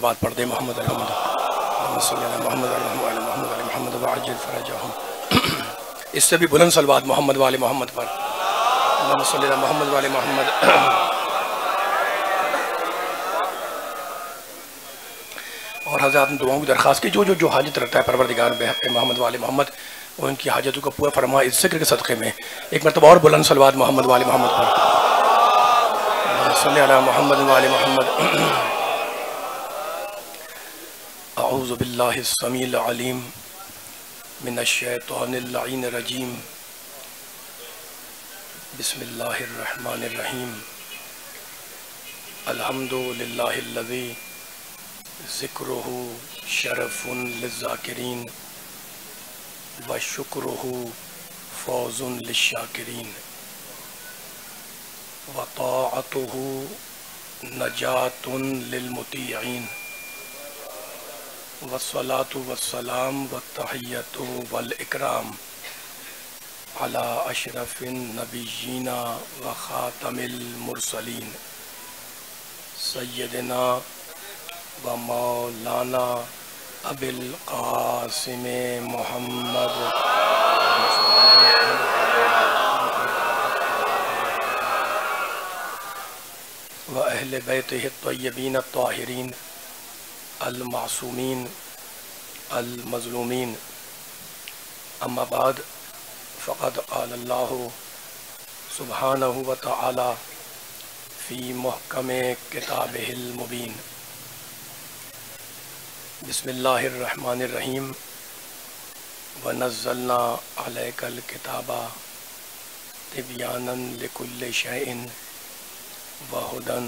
बात पढ़ दे मोहम्मद इससे भी बुलंद सलवात मोहम्मद वाले मोहम्मद पर मोहम्मद वाले मोहम्मद। और हज़रत ने दुआओं की दरख्वास्त की जो हाजत रखता है परवरदिगार बेहक़ मोहम्मद वाले मोहम्मद वो इनकी हाजतों को पूरा फरमा इस ज़िक्र के सदक़े में एक मरतबा और बुलंद सलवात मोहम्मद वाले मोहम्मद पर मोहम्मद वाले मोहम्मद। अऊज़ु बिल्लाहि समील अलीम मिनश्शैतानिर लईनिर रजीम बिस्मिल्लाहिर रहमानिर रहीम अल्हम्दुलिल्लाहिल्लज़ी ज़िक्रुहु शरफ़ुन लिज़्ज़ाकिरीन व शुक्रुहु फ़ौज़ुन लिश्शाकिरीन व ताअतुहु नजातुन लिलमुतीईन वस्सलातु वस्सलाम वत्तहिय्यतु वल इकराम अला अशरफिन नबिय्यीना व खातमिल मुरसलीन सय्यदना व मौलाना अबिल कासिम मोहम्मद व अहले बैतिहि त्वय्यबीन त्वाहिरीन अल मासूमीन अल मज़लूमीन अम्मा बाद फ़क़द क़ालल्लाहु सुब्हानहु व तआला फ़ी मुहकमे किताबिहिल मुबीन बिस्मिल्लाहिर रहमानिर रहीम व नज़्ज़लना अलैकल किताबा तिबयानन लिकुल्लि शैइन व हुदन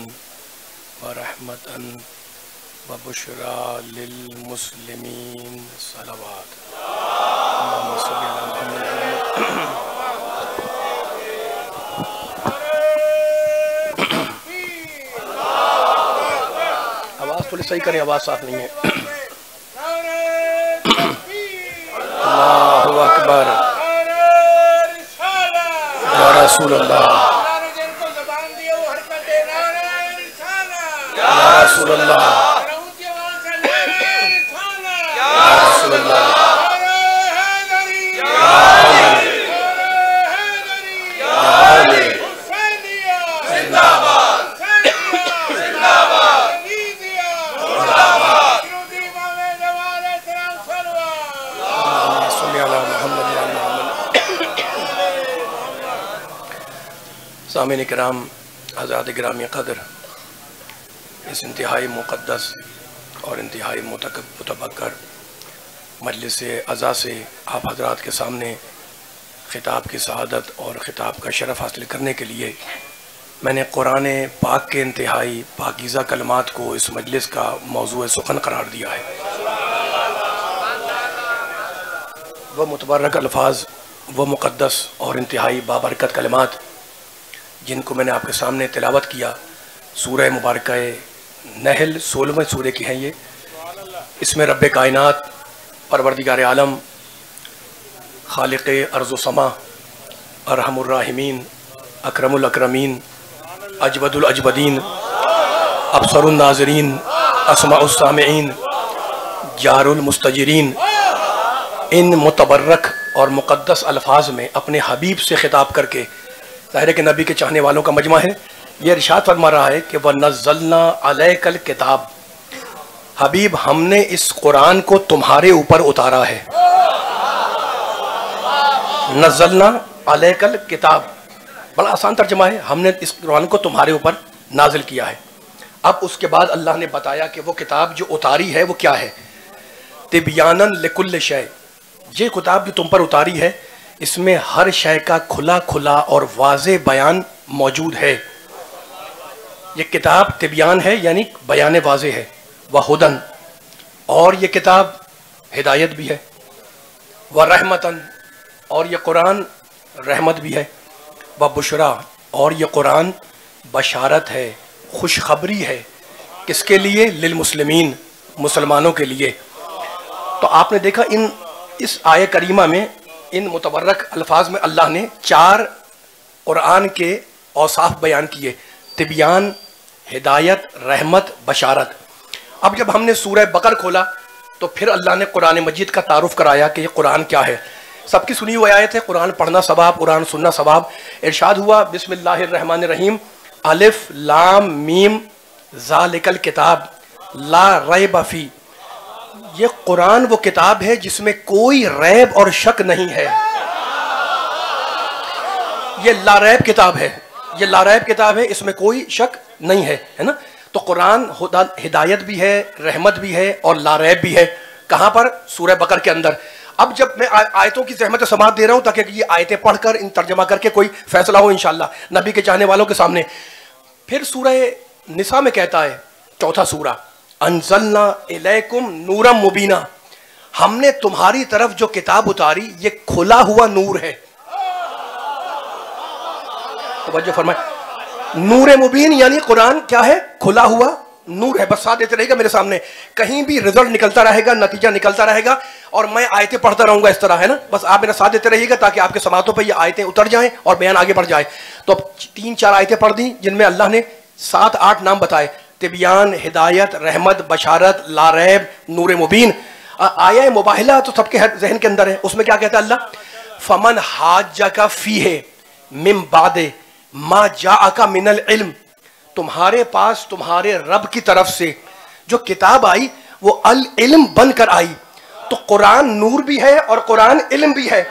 व रहमतन व बुशरा लिल मुस्लिमीन सलावत। आवाज़ थोड़ी सही करें, आवाज़ साफ नहीं है। अल्लाहु अकबर या रसूल अल्लाह या रसूल अल्लाह या रसूल अल्लाह सामीन किराम हज़रात गिरामी क़द्र, इस इंतहाई मुक़द्दस और इंतहाई मुतबक्कर मजलिस अज़ा से आप हज़रात के सामने ख़िताब की सआदत और ख़िताब का शरफ़ हासिल करने के लिए मैंने कुरान पाक के इंतहाई पाकीज़ा कलमात को इस मजलिस का मौज़ू सुख़न करार दिया है। वह मुतबर्रक अल्फाज, वह मुक़द्दस और इंतहाई बाबरकत कलमात जिनको मैंने आपके सामने तिलावत किया, सूरह मुबारक नहल 16वें सूरह की हैं ये। इसमें रब्बे कायनात, परवरदिगार आलम, खालिक़ अर्ज़ व समा, अरहमुर राहिमीन, अकरमुल अकरमीन, अजवदुल अजवदीन, अबसरुन नाज़रीन, अस्माउस सामिईन, जारुल मुस्तजिरीन, इन मुतबर्रक और मुक़द्दस अल्फाज में अपने हबीब से ख़िताब करके, ज़ाहिर है कि नबी के चाहने वालों का मजमा है, ये इरशाद फरमा रहा है कि वह नज़्ज़लना अलैकल किताब, हबीब हमने इस कुरान को तुम्हारे ऊपर उतारा है। नज़्ज़लना अलैकल किताब बड़ा आसान तर्जुमा है, हमने इस कुरान को तुम्हारे ऊपर नाजिल किया है। अब उसके बाद अल्लाह ने बताया कि वो किताब जो उतारी है वो क्या है। तिबयानन लिकुल्लि शै, ये किताब जो तुम पर उतारी है इसमें हर शय का खुला खुला और वाज़े बयान मौजूद है। ये किताब तिबयान है यानी बयान वाज़े है। वह हुदन, और ये किताब हिदायत भी है। वह रहमतन, और ये कुरान रहमत भी है। वह बुशरा, और ये कुरान बशारत है, खुशखबरी है। किसके लिए? लिल मुस्लिमीन, मुसलमानों के लिए। तो आपने देखा इस आय करीमा में, इन मुतबर्रक अल्फाज में अल्लाह ने 4 कुरान के औसाफ बयान किए, तिबियान, हिदायत, रहमत, बशारत। अब जब हमने सूरह बकर खोला तो फिर अल्लाह ने कुरान मजीद का तारुफ कराया कि ये कुरान क्या है। सबकी सुनी हुई आयत है, कुरान पढ़ना सवाब, कुरान सुनना सवाब। इरशाद हुआ बिस्मिल्लाहिर्रहमानिर्रहीम अलिफ लाम मीम ज़ालिकल किताब ला रैब फी। ये कुरान वो किताब है जिसमें कोई रैब और शक नहीं है। ये लारैब किताब है, ये लारैब किताब है, इसमें कोई शक नहीं है, है ना। तो कुरान हिदायत भी है, रहमत भी है और लारैब भी है। कहाँ पर? सूरह बकर के अंदर। अब जब मैं आयतों की ज़हमत समात दे रहा हूँ ताकि ये आयतें पढ़कर इन तर्जमा करके कोई फैसला हो इंशाअल्लाह नबी के चाहने वालों के सामने। फिर सूरह निसा में कहता है, चौथा सूरा, अंज़लना इलैकुम नूरम मुबीना, हमने तुम्हारी तरफ जो किताब उतारी ये खुला हुआ नूर है। तवज्जो फरमाए, नूर मुबीन यानी कुरान क्या है? खुला हुआ नूर है। बस साथ देते रहेगा मेरे सामने, कहीं भी रिजल्ट निकलता रहेगा, नतीजा निकलता रहेगा और मैं आयतें पढ़ता रहूंगा इस तरह, है ना। बस आप मेरा साथ देते रहिएगा ताकि आपके समातों पे ये आयतें उतर जाएं और बयान आगे बढ़ जाए। तो अब 3-4 आयतें पढ़ दी जिनमें अल्लाह ने 7-8 नाम बताए, तिबियान, हिदायत, रहमत, बशारत, लारैब, नूर मुबीन। आया मुबाहिला तो सबके जहन के अंदर है। उसमें क्या कहता है अल्लाह? फमन हाज्जका फीहे मिन बादे मा जाअका मिनल इल्म, तुम्हारे पास तुम्हारे रब की तरफ से जो किताब आई वो अल इल्म बनकर आई। तो कुरान नूर भी है और कुरान इल्म भी है।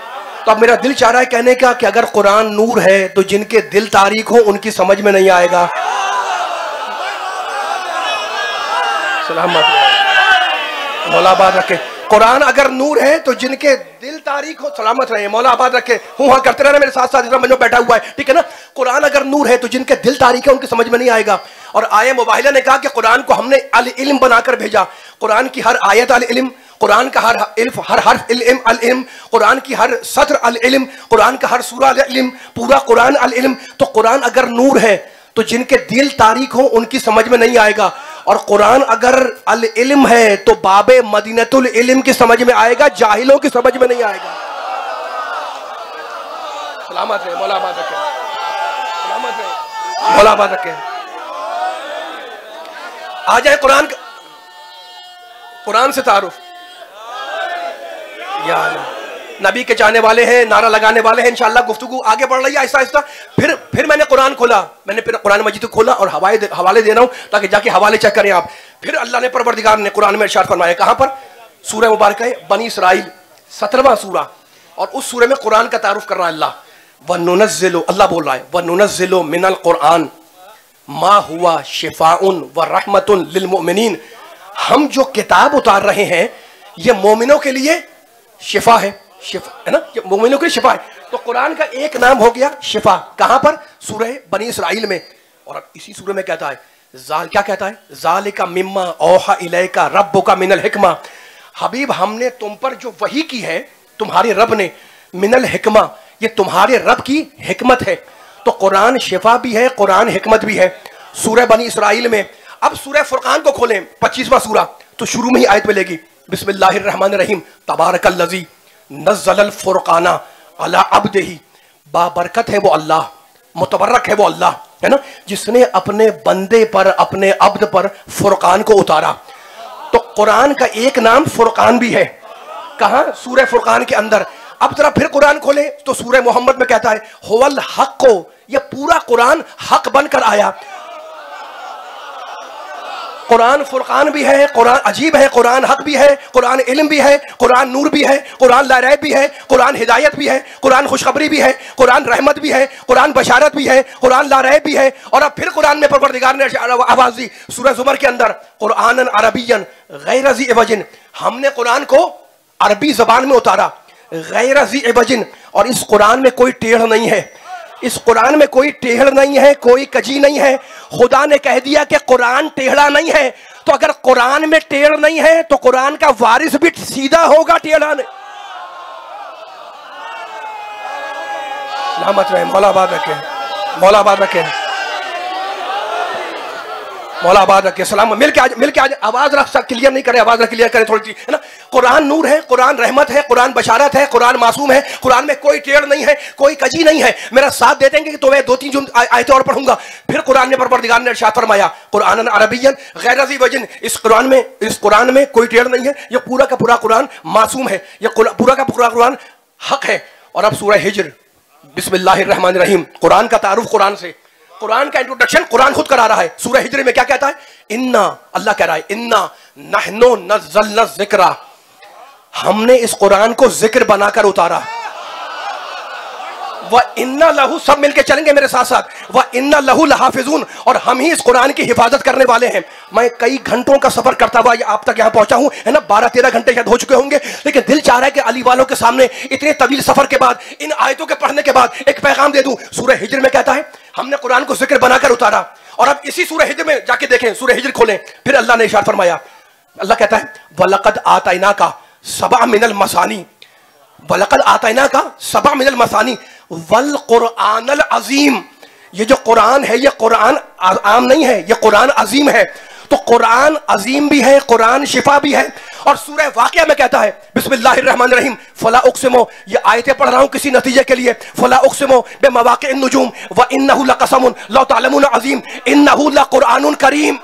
तो अब मेरा दिल चाह रहा है कहने का कि अगर कुरान नूर है तो जिनके दिल तारीख हो उनकी समझ में नहीं आएगा। सलामत मौला आबाद रखे। कुरान अगर नूर है तो जिनके दिल तारीख हो, सलामत रहे मौला आबाद रखे, हूँ हाँ करते रहना मेरे साथ साथ, इतना बंजो बैठा हुआ है, ठीक है ना। कुरान अगर नूर है तो जिनके दिल तारीख है उनकी समझ में नहीं आएगा। और आया मुबाहिला ने कहा कि कुरान को हमने अल इल्म बनाकर भेजा। कुरान की हर आयत अल इल्म, कुरान का हर हर्फ इल्म अल इल्म, कुरान की हर सत्र अल इल्म, कुरान का हर सूरा अल इल्म, पूरा कुरान अल इल्म। तो कुरान अगर नूर है तो जिनके दिल तारीख हो उनकी समझ में नहीं आएगा। और कुरान अगर अल इल्म है तो बाबे मदीनतुल इल्म की समझ में आएगा, जाहिलों की समझ में नहीं आएगा। सलामत है मौला आबाद रखे, सलामत है मौला आबाद रखे। आ जाए कुरान से तारुफ। या नबी के चाहने वाले हैं, नारा लगाने वाले हैं, इंशाअल्लाह गुफ्तगू आगे बढ़ रही है आहिस्ता आहिस्ता। फिर मैंने कुरान खोला, मैंने फिर कुरान मजीद खोला और हवाले दे रहा हूं ताकि जाके हवाले चेक करें आप। फिर अल्लाह ने परवरदिगार ने कुरान में इरशाद फरमाया, कहां पर? सूरह मुबारक है बनी इसराइल, 17वां सूरा। और उस सूरह में कुरान का तारुफ कर रहा है अल्लाह। वनुनज़्ज़िलु, अल्लाह बोल रहा है, वनुनज़्ज़िलु मिनल कुरान मा हुआ शिफाउन व रहमतुन लिल मुमिनीन, हम जो किताब उतार रहे हैं ये मोमिनों के लिए शिफा है, शिफा है ना, मोमिनों के लिए शिफा है। तो कुरान का एक नाम हो गया शिफा। कहां पर? सूरह बनी इसराइल में। और इसी सूरह में कहता है, क्या कहता है? ज़ालिका मिम्मा औहा इलैका रब्बुका मिनल हिकमा, हबीब हमने तुम पर जो वही की है तुम्हारे रब ने, मिनल हिकमा, ये तुम्हारे रब की हिकमत है। तो कुरान शिफा भी है, कुरान हिकमत भी है। सूरह बनी इसराइल में। अब सूरह फुरकान को खोलें, 25वां सूरा, तो शुरू में ही आयत मिलेगी, बिस्मिल्लाहिर्रहमानिर्रहीम तबारकल्लज़ी नज़्ज़लल फुरकाना अला अब्दिही, बाबरकत है वो अल्लाह, मुतबर्रक है वो अल्लाह, है ना, जिसने अपने बंदे पर, अपने अब्द पर फुरकान को उतारा। तो कुरान का एक नाम फुरकान भी है। कहां? सूरह फुरकान के अंदर। अब जरा फिर कुरान खोले तो सूरह मोहम्मद में कहता है हुवल हक को, यह पूरा कुरान हक बनकर आया। कुरान फुरकान भी है, कुरान अजीब है, कुरान हक भी है, कुरान इल्म भी है, कुरान नूर भी है, कुरान लारैब भी है, कुरान हिदायत भी है, कुरान खुशखबरी भी है, कुरान रहमत भी है, कुरान बशारत भी है, कुरान लारैब भी है। और अब फिर कुरान में परवरदिगार ने आवाज दी सूरह ज़ुमर के अंदर, कुरानन अरबियन गैर ज़ी इवजिन, हमने कुरान को अरबी जबान में उतारा, गैर ज़ी इवजिन। और इस कुरान में कोई टेढ़ नहीं है, इस कुरान में कोई टेढ़ नहीं है, कोई कजी नहीं है। खुदा ने कह दिया कि कुरान टेढ़ा नहीं है, तो अगर कुरान में टेढ़ नहीं है तो कुरान का वारिस भी सीधा होगा, टेढ़ा नहीं। सलामत रहे मौला आबाद रखे, मौला आबाद रखे, मौला आबाद रखे। सलाम मिल के आज आवाज रख, क्लियर नहीं करे, आवाज क्लियर करे थोड़ी सी, है ना। कुरान नूर है, कुरान रहमत है, कुरान बशारत है, कुरान मासूम है, कुरान में कोई टेढ़ नहीं है, कोई कजी नहीं है। मेरा साथ दे देंगे कि तो मैं 2-3 आयतें और पढ़ूंगा। फिर कुरान ने परवरदिगार ने इरशाद फरमाया कुरान अरबियन गैर ज़ी वज़न, इस कुरान में कोई टेढ़ नहीं है, ये पूरा का पूरा कुरान मासूम है, ये पूरा का पूरा कुरान हक है। और अब सूरह हिज्र, बिस्मिल्लाहिर्रहमानिर्रहीम, कुरान का तारुफ कुरान से, कुरान का इंट्रोडक्शन कुरान खुद करा रहा है। सूरह हिज्र में क्या कहता है? इन्ना, अल्लाह कह रहा है इन्ना नहनु नज़्ज़लना ज़िक्रा, हमने इस कुरान को जिक्र बनाकर उतारा। व इन्ना लहू, सब मिलके चलेंगे मेरे साथ साथ, व इन्ना लहू लहाफिजून, और हम ही इस कुरान की हिफाजत करने वाले हैं। मैं कई घंटों का सफर करता हुआ आप तक यहाँ पहुंचा हूं, है ना, 12-13 घंटे शायद हो चुके होंगे, लेकिन दिल चाह रहा है कि अली वालों के सामने इतने तवील सफर के बाद, इन आयतों के पढ़ने के बाद एक पैगाम दे दूं। सूरह हिज्र में कहता है हमने कुरान को जिक्र बनाकर उतारा। और अब इसी सूरह हिज्र में जाके देखें, सूरह हिज्र खोलें, फिर अल्लाह ने इरशाद फरमाया, अल्लाह कहता है वलक़द आतैना का सबअ मिनल मसानी, वलक़द आतैना का सबअ मिनल मसानी वल कुरानल अजीम। ये जो कुरान है, ये कुरान आम नहीं है, ये कुरान अजीम है। तो कुरान अजीम भी है, कुरान शिफा भी है। और सूरह वाक़िया में कहता है बिस्मिल्लाहिर्रहमानिर्रहीम, फला उक़सिमु, ये आयतें पढ़ रहा हूं किसी नतीजे के लिए, फला उक़सिमु बिमवाक़िअन नुजूम व इन्नहु लक़समुन लौ तअलमून अज़ीम इन्नहु लक़ुरआनुन करीम।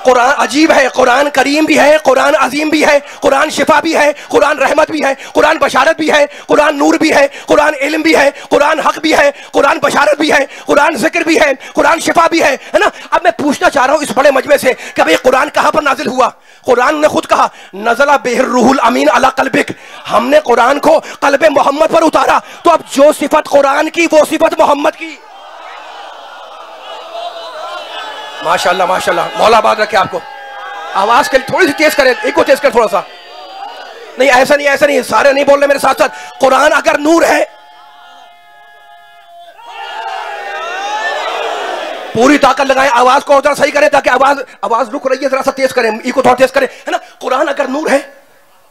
कुरान अजीब है, कुरान करीम भी है, कुरान अजीम भी है, कुरान शिफा भी है, कुरान रहमत भी है, कुरान बशारत भी है, कुरान नूर भी है, कुरान इल्म भी है, कुरान हक भी है, कुरान बशारत भी है, कुरान जिक्र भी है, कुरान शिफा भी है ना। अब मैं पूछना चाह रहा हूं इस बड़े मजमे से कि भाई कुरान कहां पर नाजिल हुआ? कुरान ने खुद कहा नज़ला बिहिर रूहुल अमीन अला क़ल्बिक, हमने कुरान को क़ल्बे मोहम्मद पर उतारा। तो अब जो सिफत कुरान की वो सिफत मोहम्मद की। माशाल्लाह माशाल्लाह, मौला बात रखे आपको। आवाज के थोड़ी सी तेज करें, एक को तेज कर थोड़ा सा। नहीं ऐसा नहीं, ऐसा नहीं, सारे नहीं बोल रहे मेरे साथ साथ। कुरान अगर नूर है, पूरी ताकत लगाएं, आवाज को थोड़ा सही करें ताकि आवाज रुक रही है, जरा सा तेज करें, इको थोड़ा तेज करें, है ना। कुरान अगर नूर है,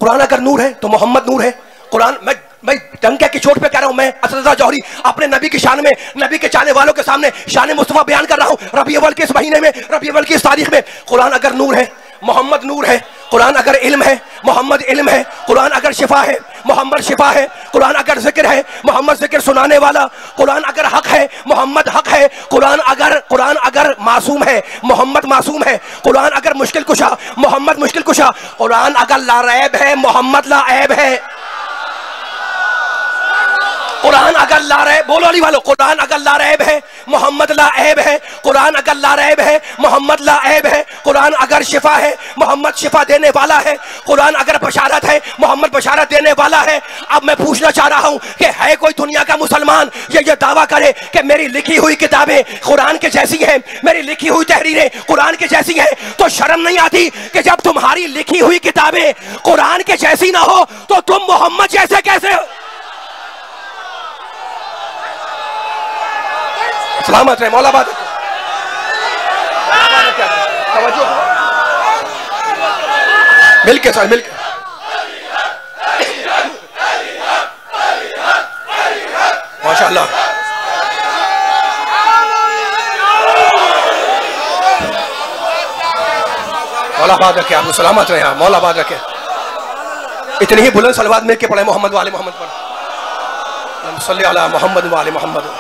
कुरान अगर नूर है तो मोहम्मद नूर है। कुरान, मैं डंके की चोट पे कह रहा हूं, मैं असद रज़ा जौहरी अपने नबी की शान में, नबी के चाहने वालों के सामने शान मुस्तफा बयान कर रहा हूं। रबी अव्वल के इस महीने में, रबी अव्वल की इस तारीख में, कुरान अगर नूर है, मोहम्मद नूर है। कुरान अगर इल्म है, मोहम्मद इल्म है। कुरान अगर शिफा है, मोहम्मद शिफा है। कुरान अगर जिक्र है, मोहम्मद जिक्र सुनाने वाला। कुरान अगर हक है, मोहम्मद हक है। कुरान अगर मासूम है, मोहम्मद मासूम है। कुरान अगर मुश्किल कुशा, मोहम्मद मुश्किल कुशा। कुरान अगर लारैब है, मोहम्मद लाऐब है। कुरान अगर लारैब, बोलो अली वालों, कुरान अगर लारैब है, मोहम्मद लाऐब है। कुरान अगर लारैब है, मोहम्मद लाऐब है। कुरान अगर शिफा है, मोहम्मद शिफा देने वाला है। कुरान अगर बशारत है, मोहम्मद बशारत देने वाला है। अब मैं पूछना चाह रहा हूं कि है कोई दुनिया का मुसलमान ये दावा करे कि मेरी लिखी हुई किताबें कुरान के जैसी हैं, मेरी लिखी हुई तहरीरें कुरान के जैसी हैं? तो शर्म नहीं आती कि जब तुम्हारी लिखी हुई किताबें कुरान के जैसी ना हो तो तुम मोहम्मद जैसे कैसे हो? सलामत रहे मौला बात। मिलके सर मिलके। माशाअल्लाह। मौला बात रखे, आपको सलामत रहे। मौला बात रखे। इतनी ही बुलंद सलवात मिलके पढ़े मोहम्मद वाले मोहम्मद पर, सल्ली अला मोहम्मद वाले मोहम्मद।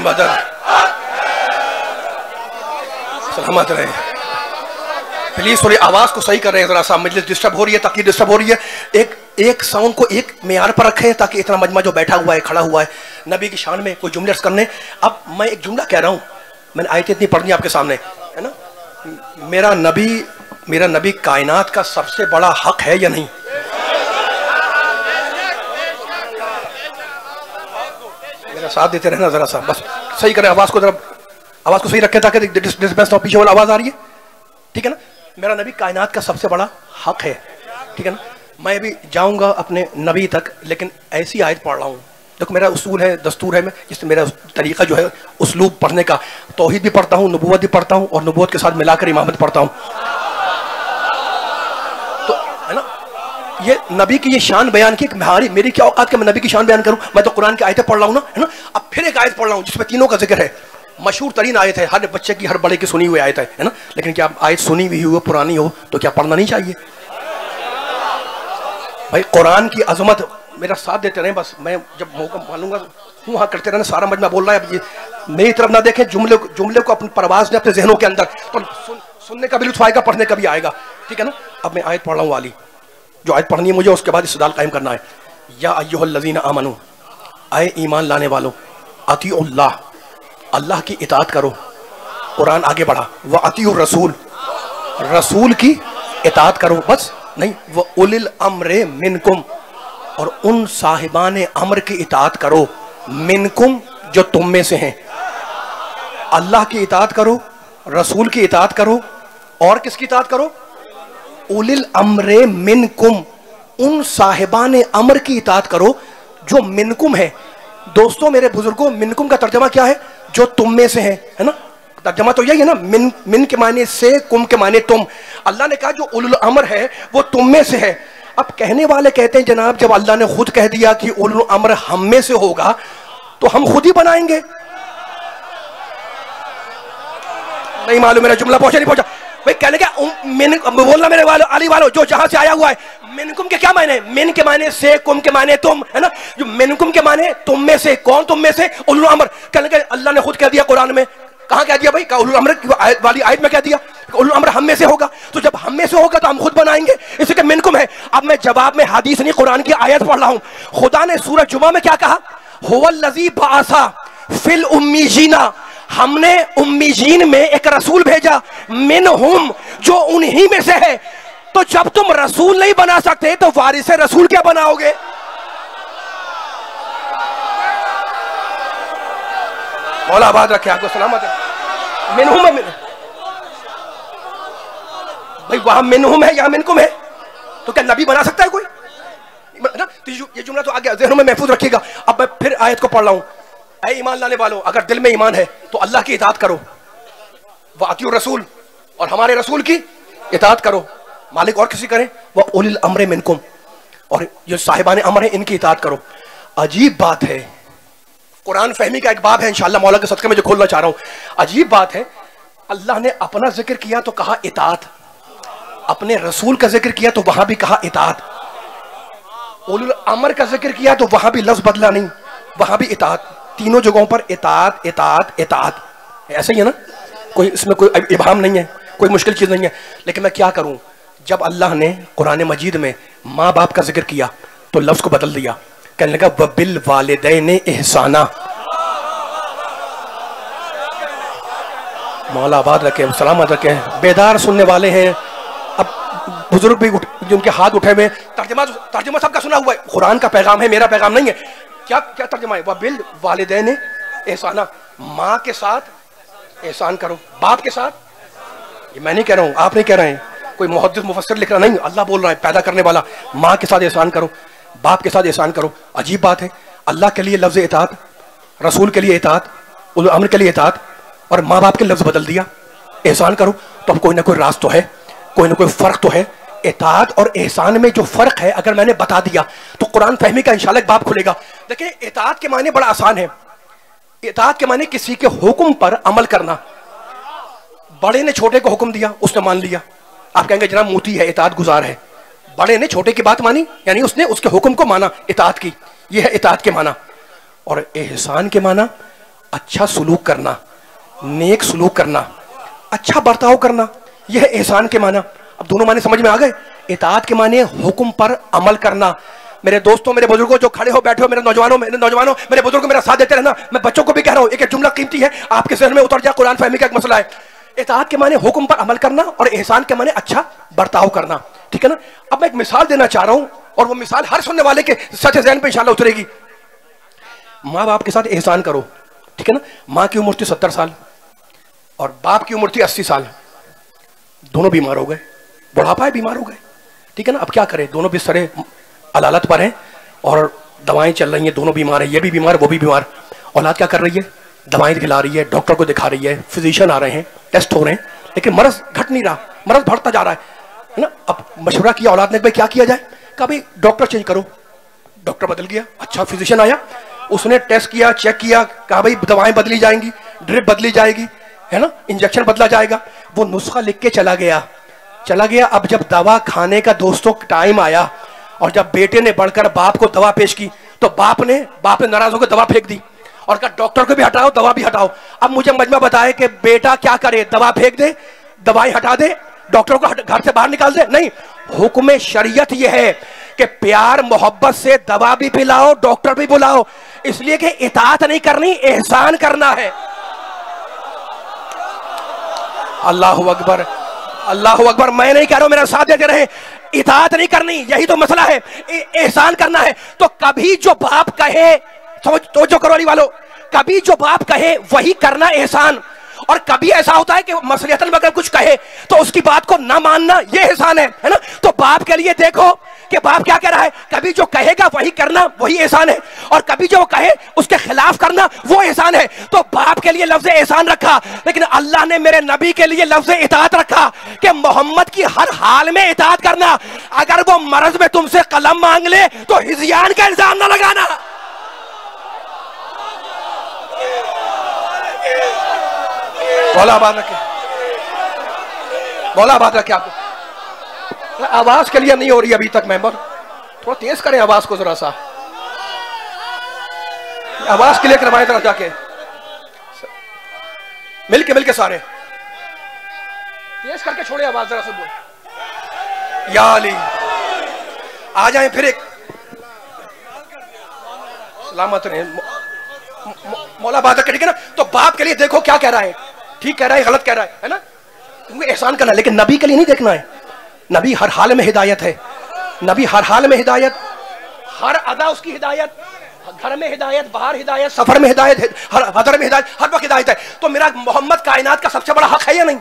मदद सलामत रहे। प्लीज थोड़ी आवाज को सही कर रहे हैं, जरा सा मजलिस डिस्टर्ब हो रही है, तकलीफ डिस्टर्ब हो रही है। एक साउंड को एक मेयार पर रखें ताकि इतना मजमा जो बैठा हुआ है, खड़ा हुआ है, नबी की शान में कोई जुमले करने। अब मैं एक जुमला कह रहा हूं, मैंने आयतें इतनी पढ़नी आपके सामने, है ना। मेरा नबी कायनात का सबसे बड़ा हक है या नहीं? मेरा साथ देते रहना, जरा सा बस सही करें आवाज को, जरा आवाज को सही रखें ताकि डिस्टर्बेंस ना, पीछे वाला आवाज आ रही है, ठीक है ना। मेरा नबी कायनात का सबसे बड़ा हक है, ठीक है ना। मैं भी जाऊंगा अपने नबी तक, लेकिन ऐसी आयत पढ़ रहा हूं, देखो मेरा उसूल है, दस्तूर है, मैं जिससे मेरा तरीका जो है उसलूब पढ़ने का, तौहीद भी पढ़ता हूँ, नबूवत भी पढ़ता हूँ और नबूवत के साथ मिलाकर इमामत पढ़ता हूँ। तो है ना, ये नबी की ये शान बयान की, मेरी क्या औकात कि मैं नबी की शान बयान करूँ? मैं तो कुरान की आयतें पढ़ रहा हूँ ना, है ना। अब फिर एक आयत पढ़ रहा हूँ जिसमें तीनों का जिक्र है, मशहूर तरीन आयत है, हर बच्चे की, हर बड़े की सुनी हुई आयत है ना। लेकिन क्या आयत सुनी हुई हो, पुरानी हो, तो क्या पढ़ना नहीं चाहिए? भाई कुरान की अजमत, मेरा साथ देते रहे बस, मैं जब मौका मानूंगा वहाँ करते रहना। सारा मजमा बोल रहा है, अब ये मेरी तरफ ना देखें, जुमले को अपनी परवाज ने अपने जहनों के अंदर, तो सुनने का भी लुत्फ आएगा, पढ़ने का भी आएगा, ठीक है ना। अब मैं आयत पढ़ रहा हूँ वाली, जो आयत पढ़नी है मुझे, उसके बाद इस्तेदाल कायम करना है। या अय्युहल्लज़ीना आमनू, आए ईमान लाने वालों, अतीउल्लाह, अल्लाह की इताअत करो। कुरान आगे बढ़ा, व अतीउर रसूल, रसूल की इताअत करो, बस नहीं, व उलिल अम्रे मिनकुम, और उन साहिबान अमर की इताअत करो, मिनकुम, जो तुम में से हैं। अल्लाह की इताअत करो, रसूल की इताअत करो, और किसकी इताअत करो? उलिल अम्रे मिनकुम, उन साहिबान अमर की इताअत करो जो मिनकुम है। दोस्तों मेरे बुजुर्गों, मिनकुम का तर्जमा क्या है? जो तुम में से है ना। तर्जमा तो यही है ना, मिन के माने से, कुम के माने तुम। अल्लाह ने कहा जो उलुल अमर है वो तुम में से है। अब कहने वाले कहते हैं जनाब, जब अल्लाह ने खुद कह दिया कि उलुल अमर हम में से होगा, तो हम खुद ही बनाएंगे। नहीं मालूम मेरा जुमला पहुंचा नहीं पहुंचा? भाई कहने क्या बोलना मेरे वालों, अली वालों, जो जहां से आया हुआ है, मिनकुम के क्या माने? मिन के माने से, कुम के माने तुम, है ना। जो मिनकुम के माने तुम में से, कौन तुम में से? उलुल अमर। कहने के अल्लाह ने खुद कह दिया कुरान में, कहां कह दिया भाई? उलुल अमर वाली आयत में कह दिया उलुल अमर हम में से होगा। तो जब हम में से होगा तो हम खुद बनाएंगे, इसलिए मिनकुम है। अब मैं जवाब में हदीस नहीं, कुरान की आयत पढ़ रहा हूं। खुदा ने सूरह जुमा में क्या कहा? हुवल्लज़ी बअसा फिल उम्मीजीना, हमने उम्मीजीन में एक रसूल भेजा, मिनहुम, जो उन्हीं में से है। तो जब तुम रसूल नहीं बना सकते तो वारिस रसूल क्या बनाओगे? मौला आबाद रखे, आपको सलामत है। मिनहुम है, भाई वहां मिनहुम है, यहां मिनकुम है, तो क्या नबी बना सकता है कोई ना? तो ये जुमला तो आगे ज़हनों में महफूज रखिएगा। अब मैं फिर आयत को पढ़ रहा हूं। ऐ ईमान लाने वालों, अगर दिल में ईमान है तो अल्लाह की इताअत करो, व अतीउर रसूल, और हमारे रसूल की इताअत करो। मालिक और किसी करें, व उलिल अम्रे मिनकुम, और ये साहिबान अमर है इनकी इताअत करो। अजीब बात है, कुरान फहमी का एक बाब है इंशाअल्लाह मौला के सदक़े में जो खोलना चाह रहा हूं। अजीब बात है, अल्लाह ने अपना जिक्र किया तो कहा इताअत, अपने रसूल का जिक्र किया तो वहां भी कहा इताअत, उलुल अमर का जिक्र किया तो वहां भी लफ्ज बदला नहीं, वहां भी इताअत। तीनों जगहों पर इताअत इताअत इताअत, ऐसे ही है ना। कोई इसमें कोई इबाम नहीं है, कोई मुश्किल चीज नहीं है। लेकिन मैं क्या करूं, जब अल्लाह ने कुरान मजीद में माँ बाप का जिक्र किया तो लफ्ज को बदल दिया, कहने लगा वबिल वालिदैन एहसाना। मौला आबाद रखे, सलामत रखे, बेदार सुनने वाले हैं। अब बुजुर्ग भी जिनके हाथ उठे हुए, तर्जुमा सबका सुना हुआ है, कुरान का पैगाम है, मेरा पैगाम नहीं है। क्या क्या तर्जुमा है? वबिल वालिदैन एहसाना, माँ के साथ एहसान करो, बाप के साथ। ये मैं नहीं कह रहा हूँ, आप नहीं कह रहे हैं, कोई मुहद्दिस मुफस्सिर लिख रहा नहीं, अल्लाह बोल रहा है, पैदा करने वाला। माँ के साथ एहसान करो, बाप के साथ एहसान करो। अजीब बात है, अल्लाह के लिए लफ्ज़ इताअत, रसूल के लिए इताअत, उलुल अम्र के लिए इताअत, और माँ बाप के लफ्ज़ बदल दिया, एहसान करो। तो अब कोई ना कोई राज तो है, कोई ना कोई फ़र्क तो है। इताअत और एहसान में जो फ़र्क है अगर मैंने बता दिया तो कुरान फहमी का इंशाअल्लाह एक बाब खुलेगा। देखिए, इताअत के माने बड़ा आसान है। इताअत के माने किसी के हुक्म पर अमल करना। बड़े ने छोटे को हुक्म दिया, उसने मान लिया। आप कहेंगे जनाब मोती है, इताअत गुजार है। बड़े ने छोटे की बात मानी, यानी उसने उसके हुक्म को माना, इताअत की। यह है इताअत के माना। और एहसान के माना अच्छा सलूक करना, नेक सलूक करना, अच्छा बर्ताव करना, यह है एहसान के माना। अब दोनों माने समझ में आ गए। इताअत के माने हुक्म पर अमल करना। मेरे दोस्तों, मेरे बुजुर्गों, जो खड़े हो बैठे हो, मेरे नौजवानों, मेरे बुजुर्गों, मेरा साथ देते रहना। मैं बच्चों को भी कह रहा हूं, एक एक जुमला कीमती है, आपके जहन में उतर जाए, कुरान फहमी का एक मसला है। इताअत के माने हुक्म पर अमल करना और एहसान के माने अच्छा बर्ताव करना, ठीक है ना। अब मैं एक मिसाल देना चाह रहा हूं, और वो मिसाल हर सुनने वाले के सच ज़हन पे इंशाअल्लाह उतरेगी। माँ बाप के साथ एहसान करो, ठीक है ना। माँ की उम्र थी 70 साल और बाप की उम्र थी 80 साल। दोनों बीमार हो गए, बुढ़ापा है, बीमार हो गए, ठीक है ना। अब क्या करें, दोनों बिस्तरे अलालत पर हैं और दवाएं चल रही हैं, दोनों बीमार है, ये भी बीमार वो भी बीमार। औलाद क्या कर रही है? दवाएं खिला रही है, डॉक्टर को दिखा रही है, फिजिशियन आ रहे हैं, टेस्ट हो रहे हैं, लेकिन मर्ज घट नहीं रहा, मर्ज बढ़ता जा रहा है ना। अब मशवरा किया औलाद ने, भाई क्या किया जाए? कहा भाई डॉक्टर चेंज करो। डॉक्टर बदल गया, अच्छा फिजिशियन आया, उसने टेस्ट किया, चेक किया, कहा भाई दवाएं बदली जाएंगी, ड्रिप बदली जाएगी, है ना, इंजेक्शन बदला जाएगा। वो नुस्खा लिख के चला गया। अब जब दवा खाने का दोस्तों टाइम आया और जब बेटे ने बढ़कर बाप को दवा पेश की तो बाप ने नाराज होकर दवा फेंक दी और कहा डॉक्टर को भी हटाओ, दवा भी हटाओ। अब मुझे मजमा बताए कि बेटा क्या करे, दवा फेंक दे, दवाई हटा दे, डॉक्टर को घर से बाहर निकाल दे? नहीं, हुक्म शरीयत यह है कि प्यार मोहब्बत से दवा भी पिलाओ, डॉक्टर भी बुलाओ, इसलिए कि इताअत नहीं करनी, एहसान करना है। अल्लाहु अकबर, अल्लाहु अकबर। मैं नहीं कह रहा हूं, मेरा साथ देते रहे, इताअत नहीं करनी, यही तो मसला है, एहसान करना है। तो कभी जो बाप कहे, समझ तो जो करो वालों, कभी जो बाप कहे वही करना एहसान, और कभी ऐसा होता है कि मसलियतन अगर कुछ कहे तो उसकी बात को ना मानना ये एहसान है ना। तो बाप के लिए देखो कि बाप क्या कह रहा है, कभी जो कहेगा वही करना वही एहसान है, और कभी जो कहे उसके खिलाफ करना वो एहसान है। तो बाप के लिए लफ्ज़ एहसान रखा, लेकिन अल्लाह ने मेरे नबी के लिए लफ्ज़ इताअत रखा कि मोहम्मद की हर हाल में इताअत करना। अगर वो मर्ज में तुमसे कलम मांग ले तो हिज़यान का इल्जाम ना लगाना। बोला आवाज रखे, बोला आवाज रखे। आपको आवाज के लिए नहीं हो रही अभी तक मेंबर, थोड़ा तेज करें आवाज को, जरा सा आवाज के लिए करवाएं तरफ जाके, मिलके सारे तेज करके छोड़े आवाज जरा से। बोल या अली, आ जाए फिर एक सलामत रहे। मौला बात ठीक है ना। तो बाप के लिए देखो क्या कह रहा है, ठीक कह रहा है, गलत कह रहा है ना, तुम्हें एहसान करना है, लेकिन नबी के लिए नहीं देखना है। नबी हर हाल में हिदायत है, नबी हर हाल में हिदायत, हर अदा उसकी हिदायत, घर में हिदायत, बाहर हिदायत, सफर में हिदायत, हर हदर में हिदायत, हर वक्त हिदायत है। तो मेरा मोहम्मद कायनात का सबसे बड़ा हक है या नहीं?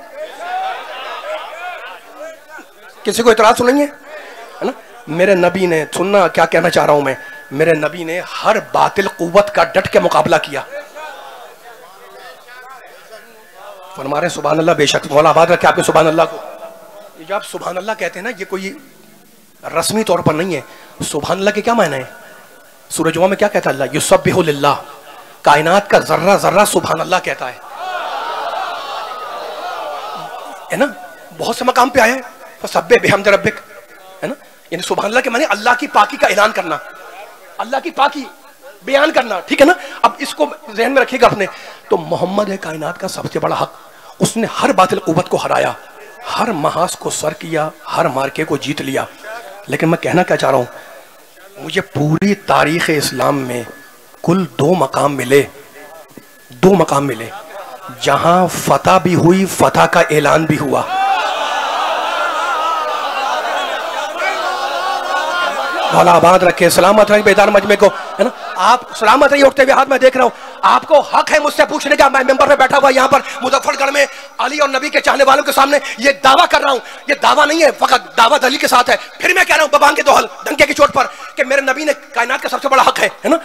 किसी को इतराज सुनेंगे, है ना? मेरे नबी ने, सुनना क्या कहना चाह रहा हूं मैं, मेरे नबी ने हर बातिल कुव्वत का डट के मुकाबला किया। फरमा रहे सुभान अल्लाह, बेशक मौला आबाद रखे आपके सुभान अल्लाह को। ये जो आप सुभान अल्लाह कहते हैं ना, ये कोई रस्मी तौर पर नहीं है। सुभान अल्लाह के क्या मायना है? सूरह जुमा में क्या कहता है अल्लाह? युसब्बिहु लिल्लाह, कायनात का जर्रा जर्रा सुभान अल्लाह कहता है ना। बहुत से मकाम पे आया है फसब्बिह बिहम्दि रब्बिक, है ना। यानी सुभान अल्लाह के माने अल्लाह की पाकी का ऐलान करना, अल्लाह की पाकी बयान करना, ठीक है ना। अब इसको ज़हन में रखिएगा अपने। तो मोहम्मद है कायनात का सबसे बड़ा हक, उसने हर बातिल कुव्वत को हराया, हर महास को सर किया, हर मार्के को जीत लिया। लेकिन मैं कहना क्या चाह रहा हूं, मुझे पूरी तारीख़ इस्लाम में कुल दो मकाम मिले जहां फतह भी हुई, फतह का ऐलान भी हुआ। मौला आबाद रखे, सलामत रहे बेदार मजमे को, है ना। आप सलामत रहिए, उठते हुए हाथ में देख रहा हूँ। आपको हक है मुझसे पूछने का। मैं मेंबर पे बैठा हुआ यहाँ पर मुजफ्फरगढ़ में अली और नबी के चाहने वालों के सामने ये दावा कर रहा हूँ। ये दावा नहीं है, फकत दावा दलील के साथ है। फिर मैं कह रहा हूँ बबांग के दोहल डंके की चोट पर कि मेरे नबी ने कायनात का सबसे बड़ा हक है ना।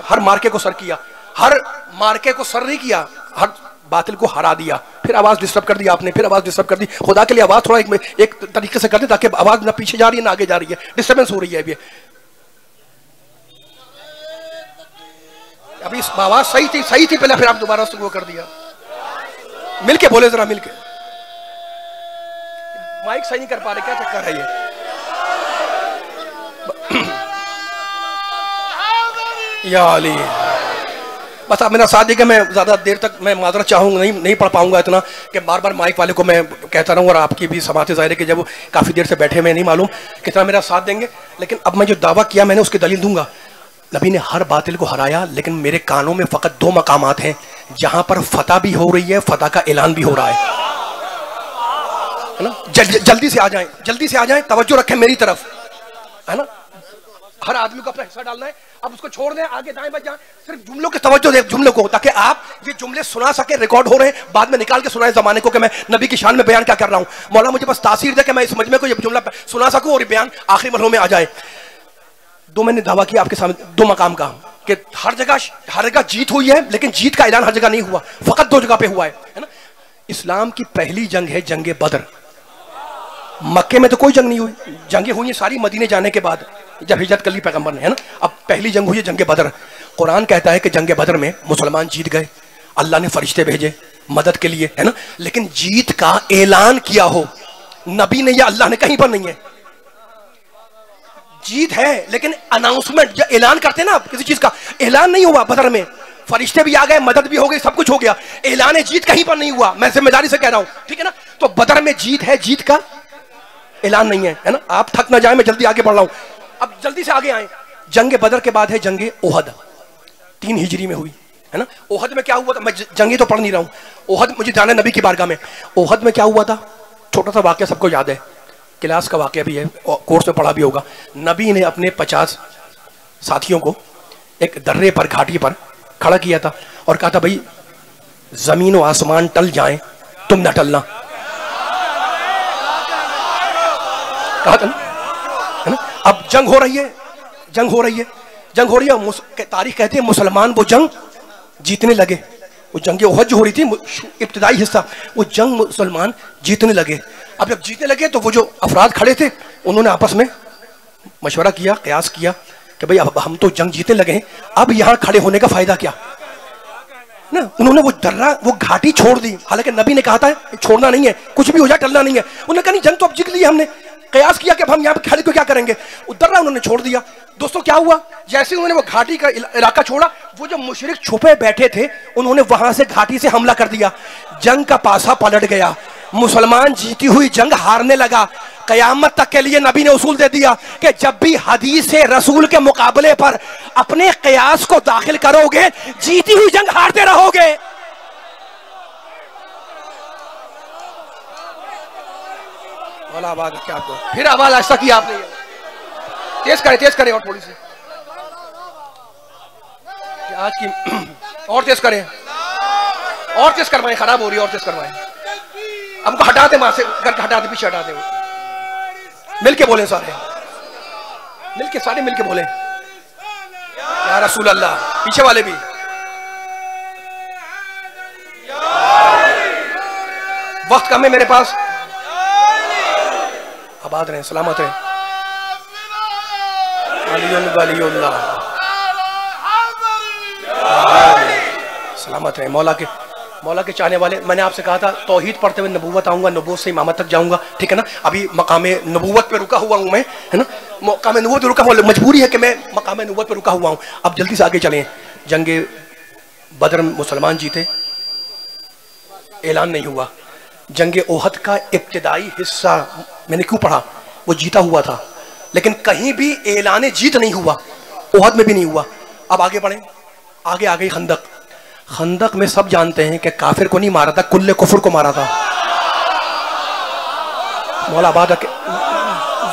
हर मार्के को सर किया, हर मार्के को सर नहीं किया, हर बातिल को हरा दिया। फिर आवाज डिस्टर्ब कर दी आपने, फिर आवाज डिस्टर्ब कर दी। खुदा के लिए आवाज थोड़ा एक तरीके से कर दे ताकि आवाज ना पीछे जा रही है ना आगे जा रही है, डिस्टर्बेंस हो रही है। अभी आवाज सही थी पहले, फिर आप दोबारा उसको वो कर दिया। मिलके बोले जरा, मिलके। माइक सही नहीं कर पा रहे, क्या चक्कर है ये? या अली, बस आप मेरा साथ दीजिए। मैं ज़्यादा देर तक मैं माजरत चाहूँगा, नहीं पढ़ पाऊंगा इतना कि बार बार माइक वाले को मैं कहता रहूँ, और आपकी भी समात ज़ाहिर है कि जब वो काफ़ी देर से बैठे हुए नहीं मालूम कितना मेरा साथ देंगे। लेकिन अब मैं जो दावा किया मैंने उसकी दलील दूंगा। नबी ने हर बातिल को हराया, लेकिन मेरे कानों में फ़कत दो मकामात हैं जहाँ पर फतह भी हो रही है, फतह का ऐलान भी हो रहा है ना। जल्दी से आ जाएं, तवज्जो रखें मेरी तरफ, है ना। हर आदमी को अपना हिस्सा डालना है। अब उसको छोड़ दें आगे दाएं बच जाएं, सिर्फ जुमलों की तवज्जो दें, जुमलों को, ताकि आप ये जुमले सुना सके। रिकॉर्ड हो रहे हैं, बाद में निकाल के सुनाए जमाने को कि मैं नबी की शान में बयान क्या कर रहा हूं। मौला मुझे बस तासीर दे कि मैं इस मजमे को ये जुमला सुना सकूं और ये बयान आखिरी मरहलों में आ जाए। दो मैंने दावा किया आपके सामने, दो मकाम का कि हर जगह जीत हुई है, लेकिन जीत का ऐलान हर जगह नहीं हुआ, फकत दो जगह पे हुआ है ना। इस्लाम की पहली जंग है जंग बदर। मक्के में तो कोई जंग नहीं हुई, जंगें हुई हैं सारी मदीने जाने के बाद जब हिजरत कर ली पैगंबर ने, है ना। अब पहली जंग हुई है जंग बदर। कुरान कहता है कि जंग बदर में मुसलमान जीत गए, अल्लाह ने फरिश्ते भेजे मदद के लिए, है ना। लेकिन जीत का ऐलान किया हो नबी ने या अल्लाह ने, कहीं पर नहीं है। जीत है लेकिन अनाउंसमेंट, जो ऐलान करते ना किसी चीज का, ऐलान नहीं हुआ बदर में। फरिश्ते भी आ गए, मदद भी हो गई, सब कुछ हो गया, ऐलान जीत कहीं पर नहीं हुआ। मैं जिम्मेदारी से कह रहा हूं, ठीक है ना। तो बदर में जीत है, जीत का ऐलान नहीं है ना। आप थक ना जाए, मैं जल्दी आगे बढ़ रहा हूं, अब जल्दी से आगे आए। जंग बदर के बाद है जंग ओहद, 3 हिजरी में हुई, है ना। ओहद में क्या हुआ था, मैं जंगी तो पढ़ नहीं रहा हूं। ओहद मुझे जाना नबी की बारगाह में। ओहद में क्या हुआ था, छोटा सा वाक्य सबको याद है, क्लास का वाक्य भी है, कोर्स में पढ़ा भी होगा। नबी ने अपने 50 साथियों को एक दर्रे पर, घाटी पर खड़ा किया था और कहा था भाई जमीन और आसमान टल जाएं, तुम न टलना, कहा था ना, है ना। अब जंग हो रही है, जंग हो रही है, जंग हो रही है। तारीख कहते हैं मुसलमान वो जंग जीतने लगे। वो जंग ओहद जो हो रही थी, इब्तिदाई हिस्सा, वो जंग मुसलमान जीतने लगे। अब जब जीतने लगे तो वो जो अफराद खड़े थे उन्होंने आपस में मशवरा किया, कयास किया कि भाई अब हम तो जंग जीतने लगे हैं, अब यहाँ खड़े होने का फायदा क्या ना। उन्होंने वो दर्रा, वो घाटी छोड़ दी। हालांकि नबी ने कहा था छोड़ना नहीं है, कुछ भी हो जाए टलना नहीं है। उन्होंने कहा नहीं, जंग तो अब जीत ली हमने, कयास किया कि अब हम यहाँ पे खड़े तो क्या करेंगे। दर्रा उन्होंने छोड़ दिया। दोस्तों क्या हुआ, जैसे उन्होंने वो घाटी का इलाका छोड़ा, वो जो मुशरिक छुपे बैठे थे उन्होंने वहां से घाटी से हमला कर दिया। जंग का पासा पलट गया, मुसलमान जीती हुई जंग हारने लगा। कयामत तक के लिए नबी ने उसूल दे दिया कि जब भी हदीस रसूल के मुकाबले पर अपने कयास को दाखिल करोगे, जीती हुई जंग हारते रहोगे। आवाज क्या आपको फिर आवाज ऐसा किया आपने, तेज करें और थोड़ी सी आज की और तेज करें, और तेज करवाएं, खराब हो रही है, और तेज करवाएं। हमको हटाते वहां से, करके हटाते, पीछे हटाते। वो मिलके बोले सारे, सारे मिलके बोले या रसूल अल्लाह। पीछे वाले भी, वक्त कम है मेरे पास, आबाद रहे, सलामत रहे। सलामत रहे, मौला के चाहने वाले। मैंने आपसे कहा था तौहीद पढ़ते हुए नबूवत आऊंगा, नबूवत से इमामत तक जाऊंगा, ठीक है ना। अभी मकामे नबूवत पे रुका हुआ हूं मैं, है ना। मकामे नबूवत पे रुका हुआ, मजबूरी है कि मैं मकामे नबूवत पे रुका हुआ हूं। अब जल्दी से आगे चलें। जंगे बदर में मुसलमान जीते, ऐलान नहीं हुआ। जंगे ओहद का इब्तिदाई हिस्सा मैंने क्यों पढ़ा, वो जीता हुआ था, लेकिन कहीं भी ऐलान जीत नहीं हुआ, ओहद में भी नहीं हुआ। अब आगे बढ़े, आगे आ गई खंदक। खंदक में सब जानते हैं कि काफिर को नहीं मारा था, कुल्ले कुफर को मारा था। मौला आबाद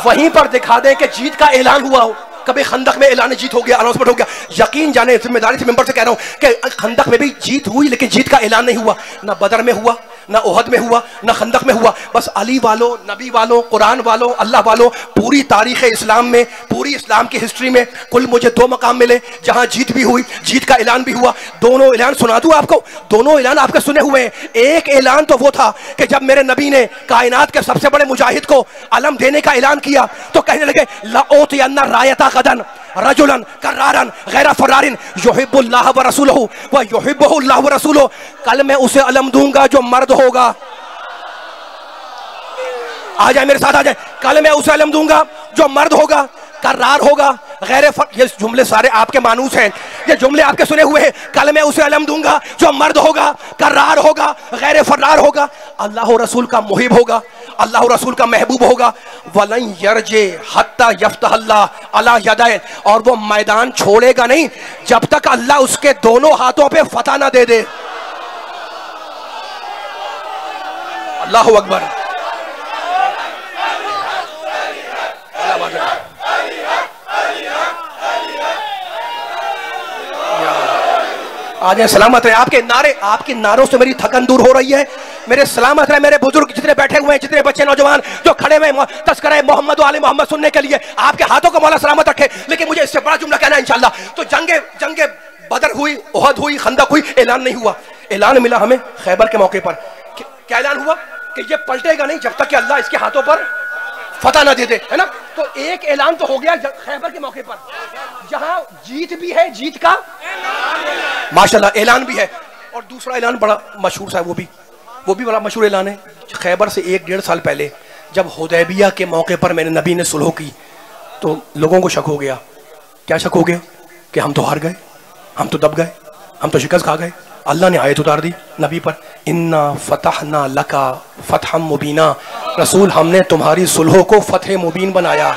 वहीं पर दिखा दें कि जीत का ऐलान हुआ हो। कभी खंदक में ऐलान जीत हो गया, अनाउंसमेंट हो गया, यकीन जाने, जिम्मेदारी से मेंबर से कह रहा हूं कि खंदक में भी जीत हुई, लेकिन जीत का ऐलान नहीं हुआ। ना बदर में हुआ, ना ओहद में हुआ, ना खंदक में हुआ। बस अली वालों, नबी वालों, कुरान वालों, अल्लाह वालों, पूरी तारीख इस्लाम में, पूरी इस्लाम की हिस्ट्री में कुल मुझे 2 मकाम मिले जहां जीत भी हुई, जीत का ऐलान भी हुआ। दोनों ऐलान सुना दूं आपको, दोनों ऐलान आपके सुने हुए हैं। एक ऐलान तो वो था कि जब मेरे नबी ने कायनात के सबसे बड़े मुजाहिद को अलम देने का ऐलान किया तो कहने लगे लाओतियन्ना रायता गदन रजुलन करारन गैर फरारिन युहिब्बुल्लाह व रसूलहु व युहिब्बुहुल्लाह व रसूलुहु। कल मैं उसे अलम दूंगा जो मर्द होगा। आ जाए मेरे साथ, आ जाए। कल मैं उसे अलम दूंगा जो मर्द होगा, करार होगा, गैर ये जुमले सारे आपके मानूस हैं, ये जुमले आपके सुने हुए हैं। कल मैं उसे अलम दूंगा जो मर्द होगा, करार होगा, गैर फरार होगा, अल्लाह रसूल का मुहिब होगा, अल्लाह रसूल का महबूब होगा। वलन यरजे हत्ता यफ्तहल्लाह अला यदैन, और वो मैदान छोड़ेगा नहीं जब तक अल्लाह उसके दोनों हाथों पे फतह ना दे दे। अल्लाहु अकबर। आज सलामत रहे। आपके नारे, आपके नारों से मेरी थकन दूर हो रही है। मेरे सलामत रहे मेरे बुजुर्ग जितने बैठे हुए हैं, जितने बच्चे नौजवान जो खड़े हुए तस्करे मोहम्मद आले मोहम्मद सुनने के लिए, आपके हाथों को मौला सलामत रखे। लेकिन मुझे इससे बड़ा जुमला कहना है इंशाल्लाह। तो जंगे बदर हुई, उहद हुई, खंदक हुई, ऐलान नहीं हुआ। ऐलान मिला हमें खैबर के मौके पर। क्या ऐलान हुआ कि ये पलटेगा नहीं जब तक कि अल्लाह इसके हाथों पर फतह ना दे दे, है ना। तो एक ऐलान तो हो गया खैबर के मौके पर, जहां जीत भी है, जीत का माशाल्लाह ऐलान भी है। और दूसरा ऐलान बड़ा मशहूर सा है, वो भी बड़ा मशहूर ऐलान है। खैबर से 1-1.5 साल पहले जब हुदैबिया के मौके पर मेरे नबी ने सुलह की, तो लोगों को शक हो गया। क्या शक हो गया? कि हम तो हार गए, हम तो दब गए, हम तो शिकस्त खा गए। अल्लाह ने आयत उतार दी नबी पर, इन्ना फतहना लका फतहम मुबीना, रसूल हमने तुम्हारी सुलह को फतह मुबीन बनाया।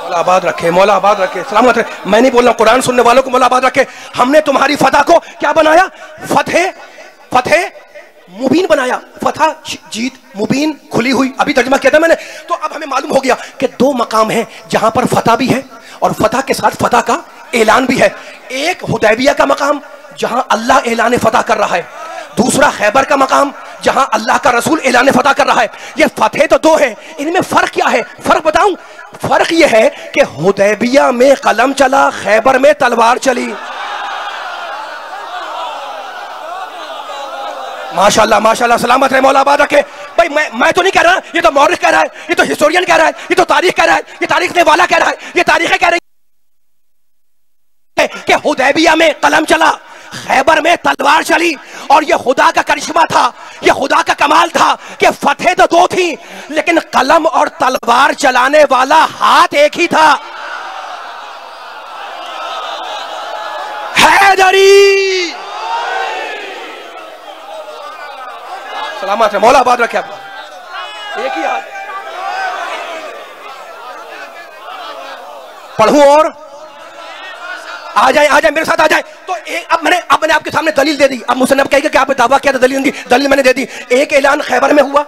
मौला आबाद रखे, मौला आबाद रखे, सलामत रहे। मैं नहीं बोल रहा, कुरान सुनने वालों को मौला आबाद रखे। हमने तुम्हारी फतह को क्या बनाया? फतह मुबीन बनाया। फतह जीत, मुबीन खुली हुई। अभी तर्जुमा किया था मैंने। तो अब हमें मालूम हो गया कि 2 मकाम हैं जहां पर फतह भी है और फतह के साथ फतह का ऐलान भी है। एक हुदैबिया का मकाम जहां अल्लाह ऐलान फतह कर रहा है, दूसरा खैबर का मकाम जहां अल्लाह का रसूल ऐलान फतह कर रहा है। ये फतह तो 2 है, इनमें फर्क क्या है? फर्क बताऊं? फर्क यह है कि हुदैबिया में कलम चला, खैबर में तलवार चली। माशाल्लाह माशाल्लाह, सलामत रहे, मौला आबाद रखे। भाई मैं तो नहीं कह रहा, ये तो मौरिख कह रहा है, ये तो हिस्टोरियन कह रहा है, ये तो तारीख कह रहा है, ये तारीख ने वाला कह रहा है, ये तारीखें कह रही है कि हुदैबिया में कलम चला, खैबर में तलवार चली। और ये खुदा का करिश्मा था, ये खुदा का कमाल था कि फतेह तो 2 थी, लेकिन कलम और तलवार चलाने वाला हाथ एक ही था, हैदरी। सलामत है, मौला आबाद रखे आपको। एक ही हाथ। पढ़ूं और आ जाए मेरे साथ आ जाए। तो अब मैंने आपके सामने दलील दे दी। अब मुसन्नफ कहेगा कि आपने दावा किया था, दलील मैंने दे दी। एक ऐलान खैबर में हुआ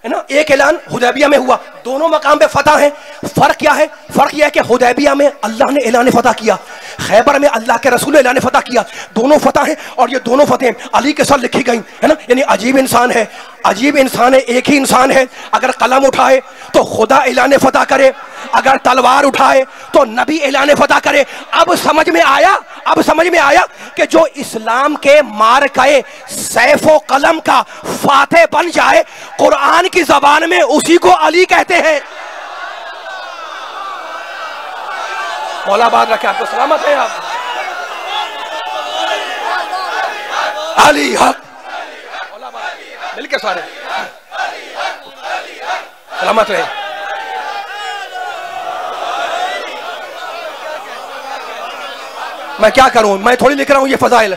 है ना, एक ऐलान हुदैबिया में हुआ। दोनों मकाम पे फतह है। फर्क क्या है? फर्क यह है कि हुदैबिया में अल्लाह ने ऐलान फतह किया, खैबर में अल्लाह के रसूल ने ऐलान फतह किया। दोनों फतह हैं और ये दोनों फतह अली के साथ लिखी गई, है ना। यानी अजीब इंसान है, अजीब इंसान है, एक ही इंसान है। अगर कलम उठाए तो खुदा ऐलान फतह करे, अगर तलवार उठाए तो नबी ऐलान फतह करे। अब समझ में आया कि जो इस्लाम के मारकाए सैफो कलम का फातेह बन जाए, कुरान की जबान में उसी को अली कहते हैं। मौला आबाद रखे आपको, सलामत है आप। अली हक, मिलके सारे सलामत रहे। मैं क्या करूं? मैं थोड़ी लिख रहा हूं ये फजाइल,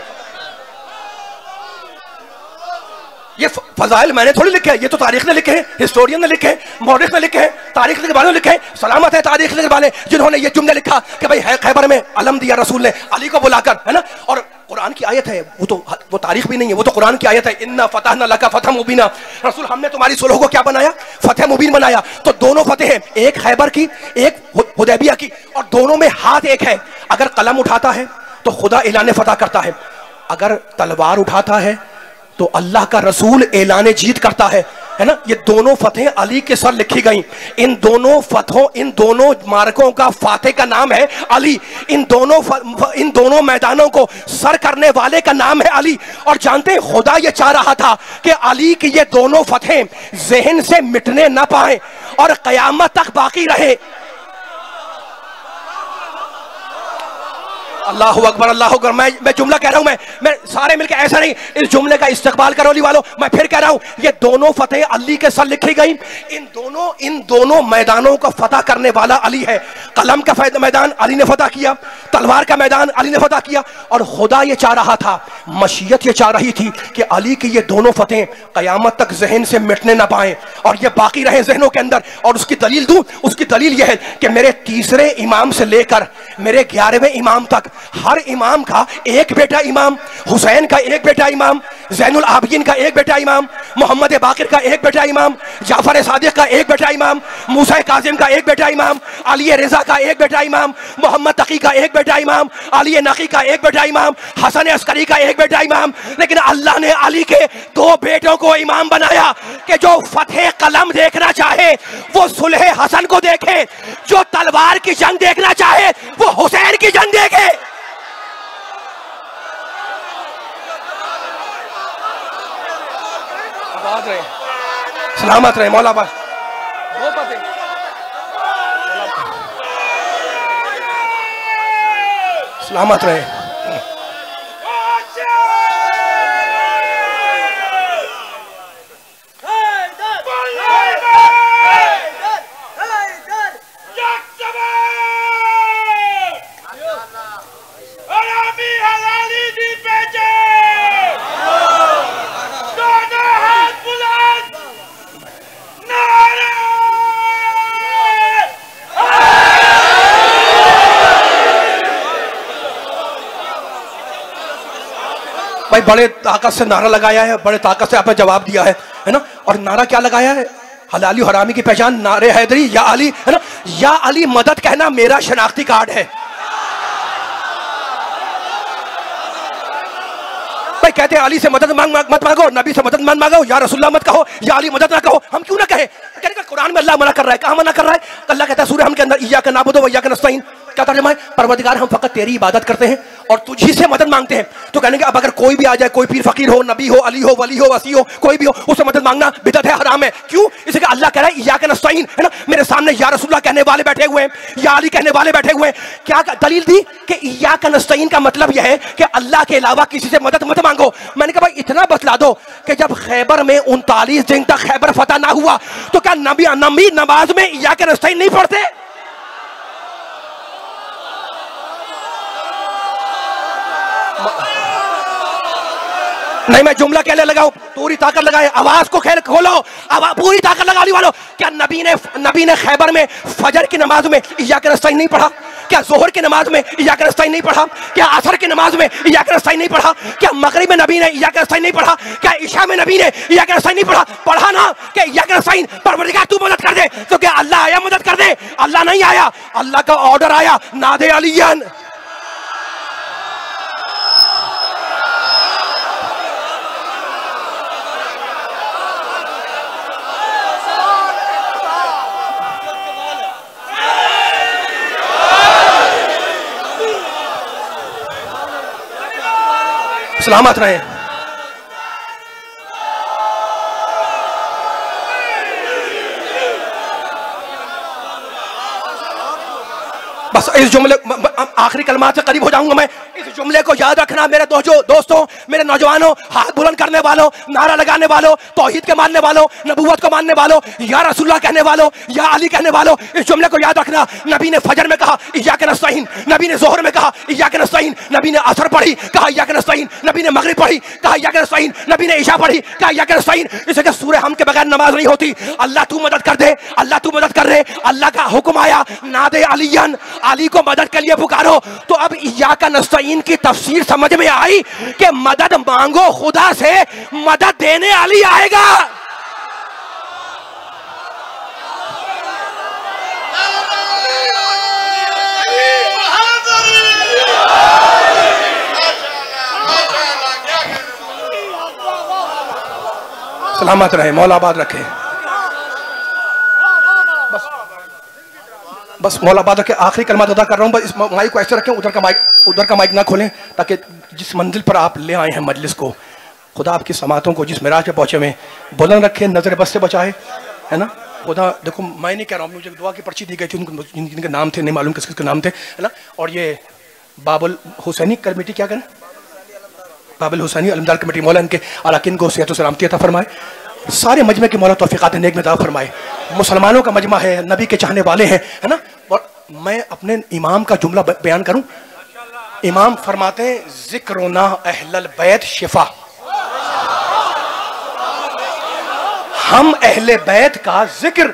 ये फजाइल मैंने थोड़ी लिखे हैं, ये तो तारीख ने लिखे हैं, हिस्टोरियन ने लिखे हैं, मौरिख ने लिखे हैं, तारीख लिखने वालों ने लिखे हैं। सलामत है तारीख लिखने वाले जिन्होंने ये जुमले लिखा कि भाई है खैबर में अलम दिया रसूल ने अली को बुलाकर, है ना। और कुरान की आयत है, वो तारीख भी नहीं है, वो तो कुरान की आयत है। इन्ना फतहना लका फतह मुबीना, रसूल हमने तुम्हारी सुलह को क्या बनाया? फतह मुबीन बनाया। तो दोनों फतेह हैं, एक खैबर की, एक हुदैबिया की, और दोनों में हाथ एक है। अगर कलम उठाता है तो खुदा ऐलान फतह करता है, अगर तलवार उठाता है तो अल्लाह का रसूल ऐलान जीत करता है ना। ये दोनों फतेह अली के सर लिखी गई। इन दोनों मार्कों का फातेह का नाम है अली। इन दोनों मैदानों को सर करने वाले का नाम है अली। और जानते हैं खुदा ये चाह रहा था कि अली की ये दोनों फतेह ज़हन से मिटने ना पाए और क़यामत तक बाकी रहे। अल्लाहु अकबर, अल्लाहु अकबर। मैं जुमला कह रहा हूं, मैं सारे मिलकर ऐसा नहीं, इस जुमले का इस्तकबाल करो वालों। मैं फिर कह रहा हूं, ये दोनों फतेह अली के सर लिखी गई। इन दोनों मैदानों का फतह करने वाला अली है। कलम का मैदान अली ने फतह किया, तलवार का मैदान अली ने फतह किया। और खुदा ये चाह रहा था, मशीयत ये चाह रही थी कि अली की ये दोनों फतेह कयामत तक जहन से मिटने ना पाए और ये बाकी रहे जहनों के अंदर। और उसकी दलील दूं, उसकी दलील यह है कि मेरे तीसरे इमाम से लेकर मेरे 11वें इमाम तक हर इमाम का एक बेटा इमाम, हुसैन का एक बेटा इमाम, ज़ैनुल आबिदीन का एक बेटा इमाम, मोहम्मद बाकिर का एक बेटा इमाम, जाफर सादिक का एक बेटा इमाम, मूसा काजिम का एक बेटा इमाम, अली रज़ा का एक बेटा इमाम, मोहम्मद तकी का एक बेटा इमाम, अली नकी का एक बेटा इमाम, हसन अस्करी का एक बेटा इमाम। लेकिन अल्लाह ने अली के 2 बेटों को इमाम बनाया कि जो फतेह कलम देखना चाहे वो सुलह हसन को देखे, जो तलवार की जंग देखना चाहे वो हुसैन की जंग देखे। रहे सलामत रहे मौला बा सलामत रहे। भाई बड़े ताकत से नारा लगाया है, बड़े ताकत से आपने जवाब दिया है ना। और नारा क्या लगाया है? हलाली हरामी की पहचान नारे हैदरी या अली, है ना। या अली मदद कहना मेरा शनाख्ती कार्ड है। भाई कहते हैं अली से मदद मत मांगो, नबी से मदद मत मांगो, या रसूलुल्लाह मत कहो, या अली मदद ना कहो। हम क्यों ना कहें? कुरान में अल्लाह मना कर रहा है। कहाँ मना कर रहा है? अल्लाह कहता है सूरह हम के अंदर, इय्याका नअबुदु व इय्याका नस्तईन। क्या तर्जुमा है? परवरदिगार हम फकत तेरी इबादत करते हैं और तुझी से मदद मांगते हैं। तो कहने के अब अगर कोई भी आ जाए, कोई पीर फकीर हो, नबी हो, अली हो, वली हो, वसी हो, कोई भी हो, उससे मदद मांगना बिदअत है, हराम है। क्यों? इसलिए अल्लाह कह रहा है इय्याका नस्तईन, है ना। मेरे सामने या रसूलुल्लाह कहने वाले बैठे हुए हैं, या अली कहने वाले बैठे हुए हैं। क्या दलील दी कि इय्याका नस्तईन का मतलब यह है कि अल्लाह के अलावा किसी से मदद मत मांगो। मैंने कहा भाई इतना बतला दो कि जब खैबर में 39 दिन तक खैबर फतह ना हुआ तो क्या नबी नमाज में इय्याका नस्तईन नहीं पढ़ते? नहीं मैं जुमला कहने लगाऊं, पूरी ताकत लगाए, आवाज को खेल खोलो, आवाज पूरी ताकत लगा ली वालों। क्या नबी ने खैबर में फजर की नमाज में इय्याका नस्तईन नहीं पढ़ा? क्या जोहर की नमाज में इय्याका नस्तईन नहीं पढ़ा? क्या असर की नमाज में इय्याका नस्तईन नहीं पढ़ा? क्या मगरिब में नबी ने इय्याका नस्तईन नहीं पढ़ा? क्या इशा में नबी ने इय्याका नस्तईन नहीं पढ़ा? पढ़ा ना कि इय्याका नस्तईन, परवरदिगार तू मदद कर दे। तो क्या अल्लाह आया मदद कर दे? अल्लाह नहीं आया, अल्लाह का ऑर्डर आया, नादे अलियन। सलामत रहे। बस इस जुमले आखिरी कलमात से करीब हो जाऊंगा मैं। इस जुमले को याद रखना मेरे दोस्तों, मेरे नौजवानों, हाथ बुलंद करने वालों, नारा लगाने वालों, तौहीद के मानने वालों, नबूवत को मानने वालों, या रसूलुल्लाह कहने वालों, या अली कहने वालों, इस जुमले को याद रखना। नबी ने फजर में कहा इय्याका नस्तईन, नबी ने जोहर में कहा इय्याका नस्तईन, नबी ने असर पढ़ी कहा इय्याका नस्तईन, नबी ने मगरिब पढ़ी कहा इय्याका नस्तईन, नबी ने इशा पढ़ी कहा इय्याका नस्तईन। इसलिए सूरह हम के बगैर नमाज नहीं होती। अल्लाह तू मदद कर दे, अल्लाह तू मदद कर दे। अल्लाह का हुक्म आया नादे अलियन, अली को मदद के लिए पुकारो। तो अब इय्याका नस्तईन की तफसीर समझ में आई कि मदद मांगो खुदा से, मदद देने अली आएगा। सलामत रहे, मौला आबाद रखे। बस मौला आबाद रखे। आखिरी कलमा अदा कर रहा हूँ। बस इस माइक को ऐसे रखें, उधर का माइक ना खोलें, ताकि जिस मंजिल पर आप ले आए हैं मजलिस को, खुदा आपकी समातों को जिस मिराज पे पहुंचे में बुलंद रखें, नजर बस से बचाए, है ना। खुदा देखो मैं नहीं कह रहा हूँ, मुझे दुआ की पर्ची दी गई थी, जिनके नाम थे नहीं मालूम किस किस के नाम थे, है ना। और ये बाबुल हुसैनी कमेटी क्या करें, बाबुल हुसैनी अलमदार कमेटी, मौला इनके अरकान को सेहत व सलामती अता फरमाए। सारे मजमे के मौला तौफीकात नेक में अता फरमाए। मुसलमानों का मजमा है, नबी के चाहने वाले हैं, है ना। और मैं अपने इमाम का जुमला बयान करूं। इमाम फरमाते हैं जिक्रुना अहलल बैत शिफा, हम अहले बैत का जिक्र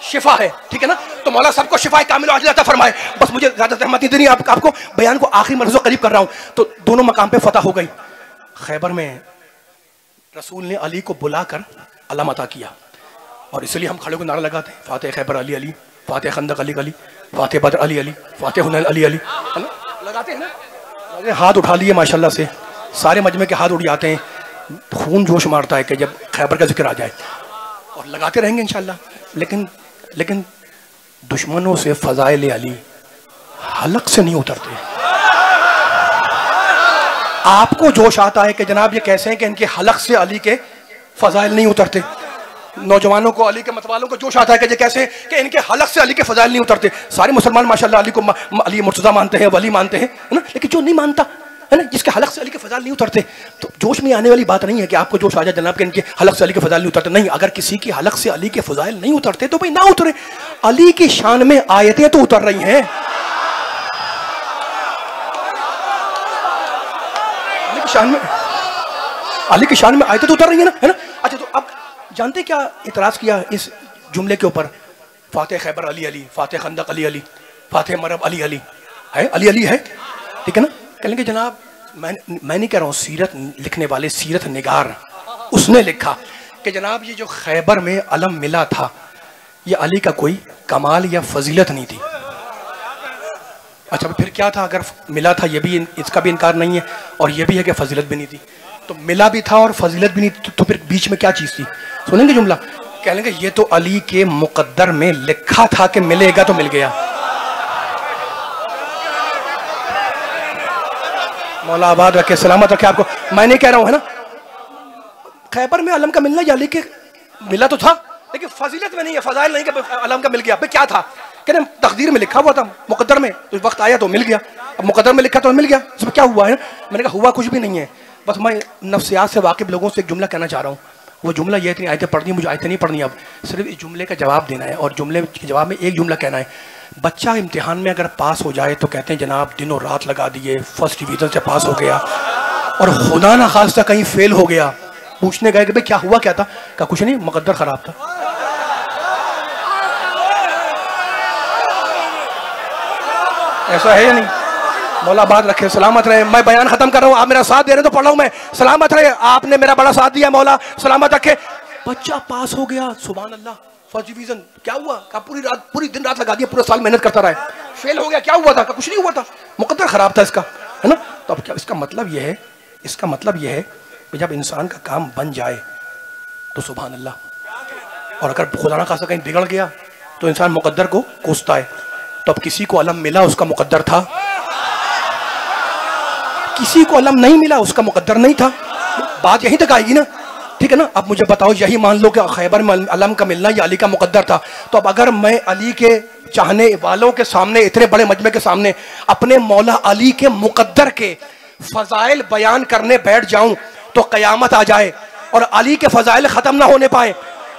शिफा है, ठीक है ना। तो मौला सबको शिफा कामिल अता फरमाए। बस मुझे ज्यादा सहमत नहीं देनी, आपको बयान को आखिरी मरज़ करीब कर रहा हूं। तो दोनों मकाम पे फतह हो गई। खैबर में रसूल ने अली को बुलाकर अलम अता किया, और इसलिए हम खड़े होकर नारा लगाते हैं, Fatih Khyber Ali Ali, Fatih खंदक Ali Ali, Fatih बदर अली अली, फातिह हुनैन अली अली, है ना, लगाते हैं ना। हाथ उठा लिए माशाल्लाह से, सारे मजमे के हाथ उठ जाते हैं, खून जोश मारता है कि जब खैबर का जिक्र आ जाए, और लगाते रहेंगे इंशाल्लाह। लेकिन दुश्मनों से फ़ज़ाइल अली हलक से नहीं उतरते। आपको जोश आता है कि जनाब ये कैसे हैं कि इनके हलक से अली के फ़ज़ाइल नहीं उतरते। नौजवानों को, अली के मतवालों को जोश आता है कि ये कैसे हैं कि इनके हलक से अली के फ़ज़ाइल नहीं उतरते। सारे मुसलमान माशाल्लाह अली को अली मुर्तज़ा मानते हैं, वली मानते हैं, है ना, लेकिन जो नहीं मानता है ना, जिसके हलक से अली के फ़ज़ाइल नहीं उतरते, तो जोश में आने वाली बात नहीं है कि आपको जोश आ जाए जनाब के इनके हलक से अली के फ़ज़ाइल नहीं उतरते। नहीं, अगर किसी की हलक से अली के फ़ज़ाइल नहीं उतरते तो भाई ना उतरे। अली की शान में आयतें तो उतर रही हैं, अली की शान में आयतें तो उतर रही है ना, है ना। अच्छा, तो अब जानते क्या इतराज़ किया इस जुमले के ऊपर, Fatih Khyber Ali Ali, Fatih खंदक Ali Ali, Fatih मरब अली अली है, अली अली है, ठीक है ना। कहेंगे जनाब मैं नहीं कह रहा हूँ, सीरत लिखने वाले, सीरत निगार, उसने लिखा कि जनाब ये जो खैबर में अलम मिला था ये अली का कोई कमाल या फजीलत नहीं थी। अच्छा, फिर क्या था? अगर मिला था, ये भी, इसका भी इनकार नहीं है, और ये भी है कि फजीलत भी नहीं थी, तो मिला भी था और फजीलत भी नहीं थी, तो फिर बीच में क्या चीज़ थी? सुनेंगे जुमला, कहेंगे ये तो अली के मुकद्दर में लिखा था कि मिलेगा तो मिल गया। मौला आबाद रखे, सलामत रखे आपको। मैं नहीं कह रहा हूँ, है ना, खैबर में अलम का मिलना या अली के मिला तो था, लेकिन फजीलत में नहीं है, फजाइल नहीं कि अलम का मिल गया। भाई क्या था? कहते तकदीर में लिखा हुआ था, मुकद्दर में, तो वक्त आया तो मिल गया। अब मुकद्दर में लिखा तो मिल गया, इसमें क्या हुआ है? मैंने कहा हुआ कुछ भी नहीं है, बस मैं नफ्सियात से वाकिफ लोगों से एक जुमला कहना चाह रहा हूँ। वो जुमला ये, इतनी आयतें पढ़नी, मुझे आयतें नहीं पढ़नी, अब सिर्फ इस जुमले का जवाब देना है, और जुमले के जवाब में एक जुमला कहना है। बच्चा इम्तिहान में अगर पास हो जाए तो कहते हैं जनाब दिनों रात लगा दिए, फर्स्ट डिवीज़न से पास हो गया, और खुदा ना खास्ता कहीं फेल हो गया, पूछने गए कि भाई क्या हुआ, क्या था? कहा कुछ नहीं, मुकद्दर ख़राब था। ऐसा है या नहीं? मौला बात रखे, सलामत रहे। मैं बयान खत्म कर रहा हूँ, आप मेरा साथ दे रहे हैं तो पढ़ रहा हूँ मैं। सलामत रहे, आपने मेरा बड़ा साथ दिया, मौला सलामत रखे। बच्चा पास हो गया, सुभान अल्लाह, फर्स्ट डिवीजन। क्या हुआ? का पूरी दिन रात लगा दिया, पूरा साल मेहनत करता रहा, फेल हो गया। क्या हुआ था? का कुछ नहीं हुआ था, मुकद्दर खराब था इसका, है ना। तो अब क्या इसका मतलब यह है, इसका मतलब यह है कि जब इंसान का काम बन जाए तो सुभान अल्लाह, और अगर खुदा ना खासा कहीं बिगड़ गया तो इंसान मुकद्दर को कोसता है। तो अब किसी को अलम मिला, उसका मुकद्दर था, किसी को अलम नहीं मिला, उसका मुकद्दर नहीं था। बात यहीं तक आएगी ना, ठीक है ना। अब मुझे बताओ, यही मान लो कि खैबर में अलम का मिलना ये अली का मुकद्दर था, तो अब अगर मैं अली के चाहने वालों के सामने, इतने बड़े मजमे के सामने, अपने मौला अली के मुकद्दर के फजाइल बयान करने बैठ जाऊं तो कयामत आ जाए और अली के फजाइल ख़त्म ना होने पाए।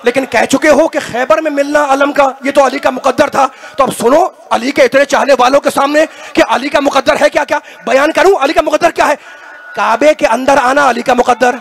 लेकिन कह चुके हो कि खैबर में मिलना अलम का ये तो अली का मुकद्दर था, तो अब सुनो अली के इतने चाहने वालों के सामने कि अली का मुकद्दर है क्या? क्या बयान करूं? अली का मुकद्दर क्या है? काबे के अंदर आना अली का मुकद्दर।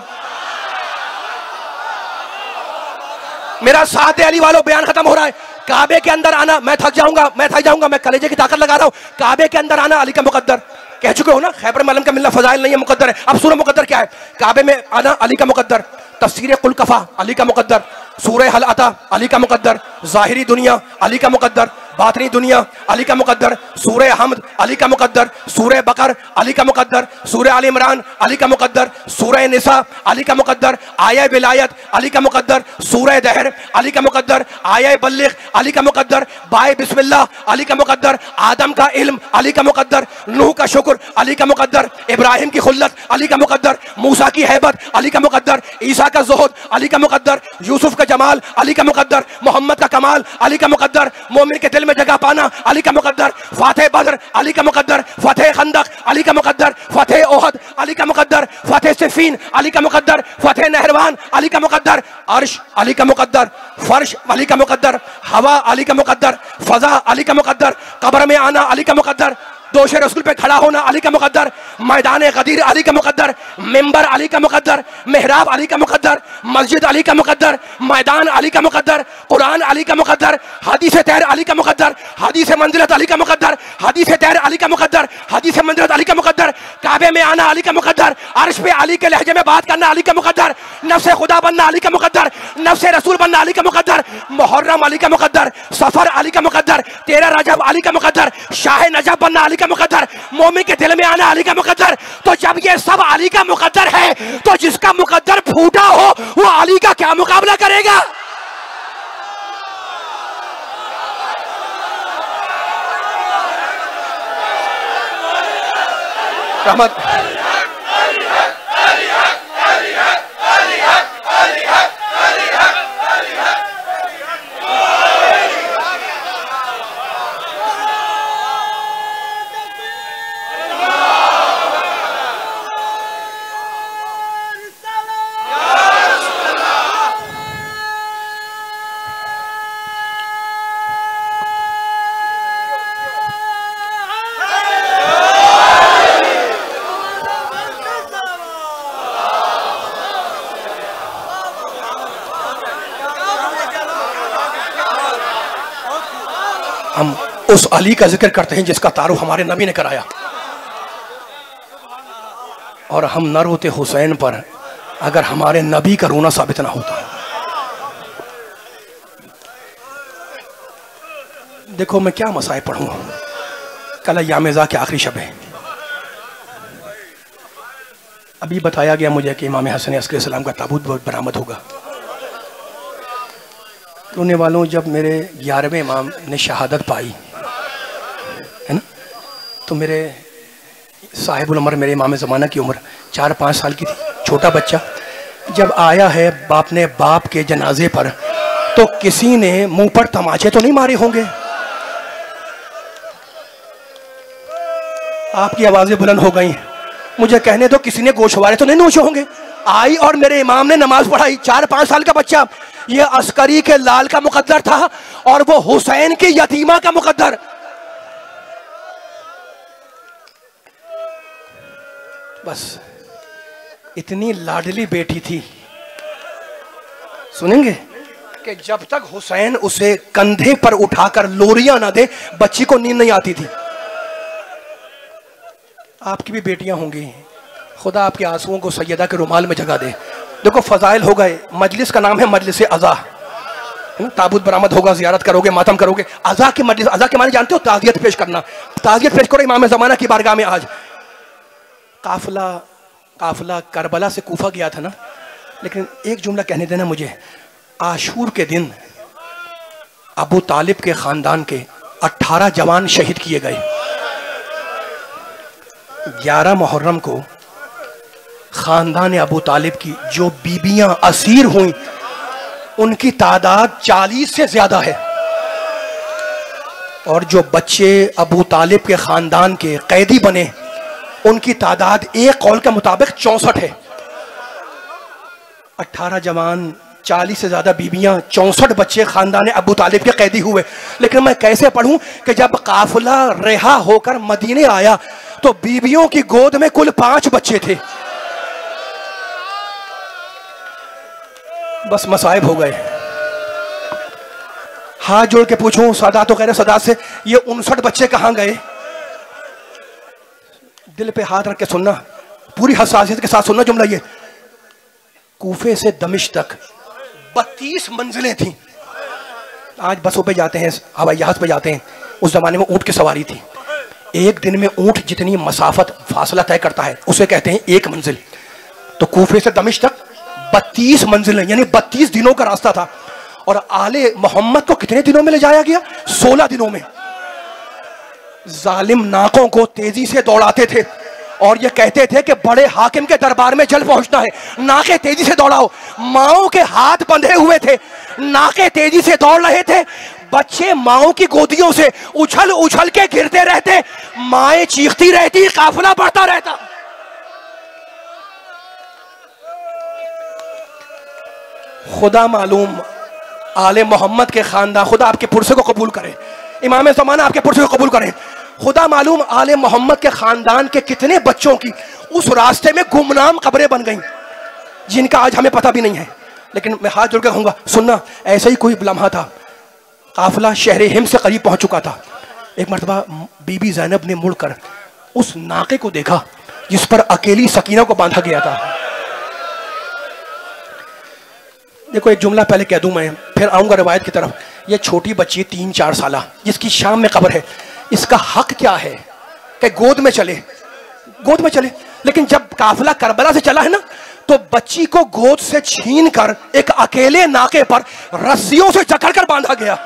मेरा साथ है अली वालों, बयान खत्म हो रहा है। काबे के अंदर आना, मैं थक जाऊंगा, मैं कलेजे की ताकत लगा रहा हूं। काबे के अंदर आना अली का मुकद्दर। कह चुके हो ना खैबर में अलम का मिलना फजाइल नहीं है, मुकद्दर है। अब सूरह मुकद्दर क्या है? काबे में आना अली का मुकद्दर, तफसीर कुल कफा अली का मुकद्दर, सूरह हल अता अली का मुकद्दर, ज़ाहिरी दुनिया अली का मुकद्दर, बातनी दुनिया अली का मुकद्दर, सूरह हमद अली का मुकद्दर, सूरह बकर अली का मुकद्दर, सूरह आल इमरान अली का मुकद्दर, सूरह निसा अली का मुकद्दर, आया विलायत अली का मुकद्दर, सूरह दहर अली का मुकद्दर, आया बल्लिग अली का मुकद्दर, बाय बिस्मिल्लाह अली का मुकद्दर, आदम का इल्म अली का मुकद्दर, नूह का शुक्र अली का मुकद्दर, इब्राहिम की खुल्लत अली का मुकद्दर, मूसा की हैबत अली का मुकद्दर, ईसा का ज़ुहद अली का मुकद्दर, यूसुफ का जमाल अली का मुकद्दर, मोहम्मद का कमाल अली का मुकद्दर, मोमिन के दिल में जगह पाना अली का मुकद्दर, फातह बद्र अली का मुकद्दर, फतेह खंदक अली का मुकद्दर, फतेह ओहद अली का मुकद्दर, फतेह सिफीन अली का मुकद्दर, फतेह नहरवान अली का मुकद्दर, अर्श अली का मुकद्दर, फर्श अली का मुकद्दर, हवा अली का मुकद्दर, फजा अली का मुकद्दर, कब्र में आना अली का मुकद्दर, दोष रसूल पे खड़ा होना अली का मुकद्दर, मैदान गदीर अली का मुकद्दर, मिंबर अली का मुकद्दर, मेहराब अली का मुकद्दर, मस्जिद अली का मुकद्दर, मैदान अली का मुकद्दर, कुरान अली का मुकद्दर, हदीस तैर अली का मुकद्दर, हदीस मंजिलत अली का मुकद्दर, हदीस तैर अली का मुकद्दर, हदीस मंजिलत अली का मुकद्दर, काबे में आना अली का मुकद्दर, अर्श पे अली के लहजे में बात करना अली का मुकद्दर, नफ्से खुदा बनना अली का मुकद्दर, नफ्से रसूल बनना अली का मुकद्दर, मुहर्रम अली का मुकद्दर, सफर अली का मुकद्दर, 13 रजब अली का मुकद्दर, शाह नजब बनना अली का मुकद्दर, मोमिन के दिल में आना अली का मुकद्दर। तो जब ये सब अली का मुकद्दर है तो जिसका मुकद्दर फूटा हो वो अली का क्या मुकाबला करेगा? रहमत हम उस अली का जिक्र करते हैं जिसका तारुफ हमारे नबी ने कराया, और हम न रोते हुसैन पर अगर हमारे नबी का रोना साबित ना होता। देखो मैं क्या मसाए पढ़ूँ, कल यामेज़ा के आखिरी शब है। अभी बताया गया मुझे कि इमाम हसन अस्कर सलाम का ताबूत बरामद होगा। रोने वालों, जब मेरे 11वें इमाम ने शहादत पाई है ना, तो मेरे साहिबुल उमर, मेरे इमाम ज़माना की उम्र 4-5 साल की थी, छोटा बच्चा जब आया है बाप ने बाप के जनाजे पर, तो किसी ने मुंह पर तमाचे तो नहीं मारे होंगे? आपकी आवाज़ें बुलंद हो गई, मुझे कहने दो किसी ने गोशवारे तो नहीं नोचे होंगे? आई और मेरे इमाम ने नमाज पढ़ाई, 4-5 साल का बच्चा। ये अस्करी के लाल का मुकद्दर था और वो हुसैन की यतीमा का मुकद्दर। बस इतनी लाडली बेटी थी, सुनेंगे कि जब तक हुसैन उसे कंधे पर उठाकर लोरियां ना दे बच्ची को नींद नहीं आती थी। आपकी भी बेटियां होंगी, खुदा आपके आंसुओं को सैयदा के रुमाल में जगा दे। देखो फजाइल हो गए, मजलिस का नाम है मजलिस अज़ा, ताबूत बरामद होगा, जियारत करोगे, मातम करोगे। अज़ा की मजलिस, अज़ा के माने जानते हो? ताज़ियत पेश करना। ताज़ियत पेश करो इमाम ज़माना की बारगाह में। आज काफिला करबला से कूफा गया था ना, लेकिन एक जुमला कहने देना मुझे। आशूर के दिन अबू तालिब के ख़ानदान के 18 जवान शहीद किए गए। 11 मुहर्रम को ख़ानदान अबू तालिब की जो बीबियां असीर हुई उनकी तादाद 40 से ज़्यादा है, और जो बच्चे अबू तालिब के ख़ानदान के कैदी बने उनकी तादाद एक कौल के मुताबिक 64 है। 18 जवान, 40 से ज़्यादा बीबियां, 64 बच्चे ख़ानदान अबू तालिब के कैदी हुए। लेकिन मैं कैसे पढ़ूं कि जब काफिला रिहा होकर मदीने आया तो बीबियों की गोद में कुल 5 बच्चे थे। बस मसाइब हो गए। हाथ जोड़ के पूछूं सादात तो कह रहे सादात से, ये 59 बच्चे कहां गए? दिल पे हाथ रख के सुनना, पूरी हसासियत के साथ सुनना जुमला ये। कूफे से दमिश्क तक 32 मंजिलें थी। आज बसों पे जाते हैं, हवाई जहाज पे जाते हैं, उस जमाने में ऊंट की सवारी थी। एक दिन में ऊंट जितनी मसाफत फासला तय करता है उसे कहते हैं 1 मंजिल। तो कूफे से दमिश्क तक 32 मंजिलें, यानी 32 दिनों का रास्ता था। और आले मोहम्मद को कितने दिनों में ले जाया गया? 16 दिनों में। जालिम नाकों को तेजी से दौड़ाते थे और ये कहते थे कि बड़े हाकिम के दरबार में जल्द पहुंचना है, नाके तेजी से दौड़ाओ। माओ के हाथ बंधे हुए थे, नाके तेजी से दौड़ रहे थे। बच्चे माओ की गोदियों से उछल उछल के गिरते रहते, माएं चीखती रहती, काफिला बढ़ता रहता। खुदा मालूम आले मोहम्मद के खानदान, खुदा आपके पुरसे को कबूल करे, इमाम ज़माना आपके पुरसे को कबूल करें। खुदा मालूम आले मोहम्मद के खानदान के कितने बच्चों की उस रास्ते में गुमनाम कब्रें बन गई, जिनका आज हमें पता भी नहीं है। लेकिन मैं हाथ जोड़ कर कहूँगा, सुनना, ऐसा ही कोई लम्हा था। काफिला शहर हिम से करीब पहुंच चुका था। एक मरतबा बीबी ज़ैनब ने मुड़कर उस नाके को देखा जिस पर अकेली सकीना को बांधा गया था। देखो एक जुमला पहले कह दूं मैं, फिर आऊंगा रिवायत की तरफ। ये छोटी बच्ची 3-4 साल जिसकी शाम में कब्र है, इसका हक क्या है कि गोद में चले, गोद में चले। लेकिन जब काफिला करबला से चला है ना, तो बच्ची को गोद से छीन कर एक अकेले नाके पर रस्सियों से जकड़कर बांधा गया।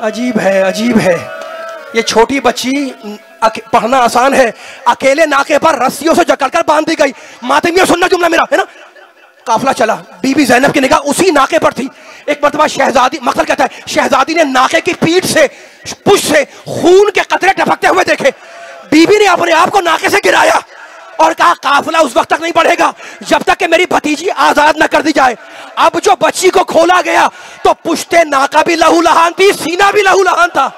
अजीब है, अजीब है। ये छोटी बच्ची, पढ़ना आसान है, अकेले नाके पर रस्सियों से जकड़कर बांध दी गई। मातमियों सुनना जुमला मेरा है ना। काफिला चला, बीबी ज़ैनब की निगाह उसी नाके पर थी। एक मरतबा शहजादी, मकसद कहता है, शहजादी ने नाके की पीठ से, पुश से खून के कतरे टपकते हुए देखे। बीबी ने अपने आप को नाके से गिराया और कहा, काफिला उस वक्त तक नहीं बढ़ेगा जब तक कि मेरी भतीजी आजाद न कर दी जाए। अब जो बच्ची को खोला गया तो पुश्ते नाका भी लहू लहान थी, सीना भी लहू लहान था।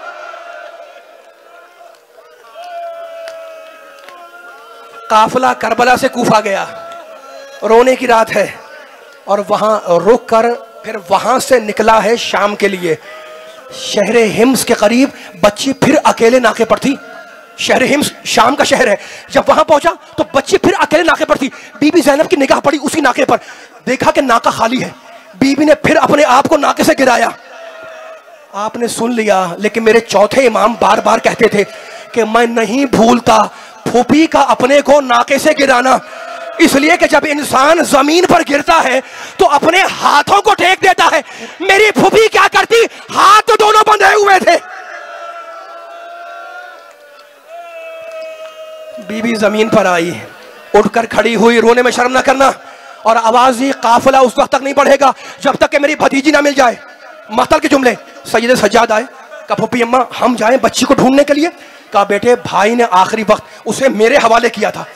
काफिला करबला से कूफा गया, रोने की रात है, और वहां रुक कर फिर वहां से निकला है शाम के लिए। शहर हिम्स के करीब बच्ची फिर अकेले नाके पर थी। शहर हिम्स शाम का शहर है। जब वहां पहुंचा तो बच्ची फिर अकेले नाके पर थी। बीबी ज़ैनब की निगाह पड़ी उसी नाके पर, देखा कि नाका खाली है। बीबी ने फिर अपने आप को नाके से गिराया। आपने सुन लिया, लेकिन मेरे चौथे इमाम बार बार कहते थे कि मैं नहीं भूलता फूफी का अपने को नाके से गिराना, इसलिए कि जब इंसान जमीन पर गिरता है तो अपने हाथों को टेक देता है। मेरी फूफी क्या करती, हाथ तो दोनों बंधे हुए थे। बीबी जमीन पर आई, उठकर खड़ी हुई, रोने में शर्म ना करना, और आवाज दी, काफिला उस वक्त तक नहीं बढ़ेगा जब तक कि मेरी भतीजी ना मिल जाए। मतल के जुमले। सैयद सज्जाद आए, कहा फूफी अम्मा हम जाएं बच्ची को ढूंढने के लिए। कहा बेटे, भाई ने आखिरी वक्त उसे मेरे हवाले किया था,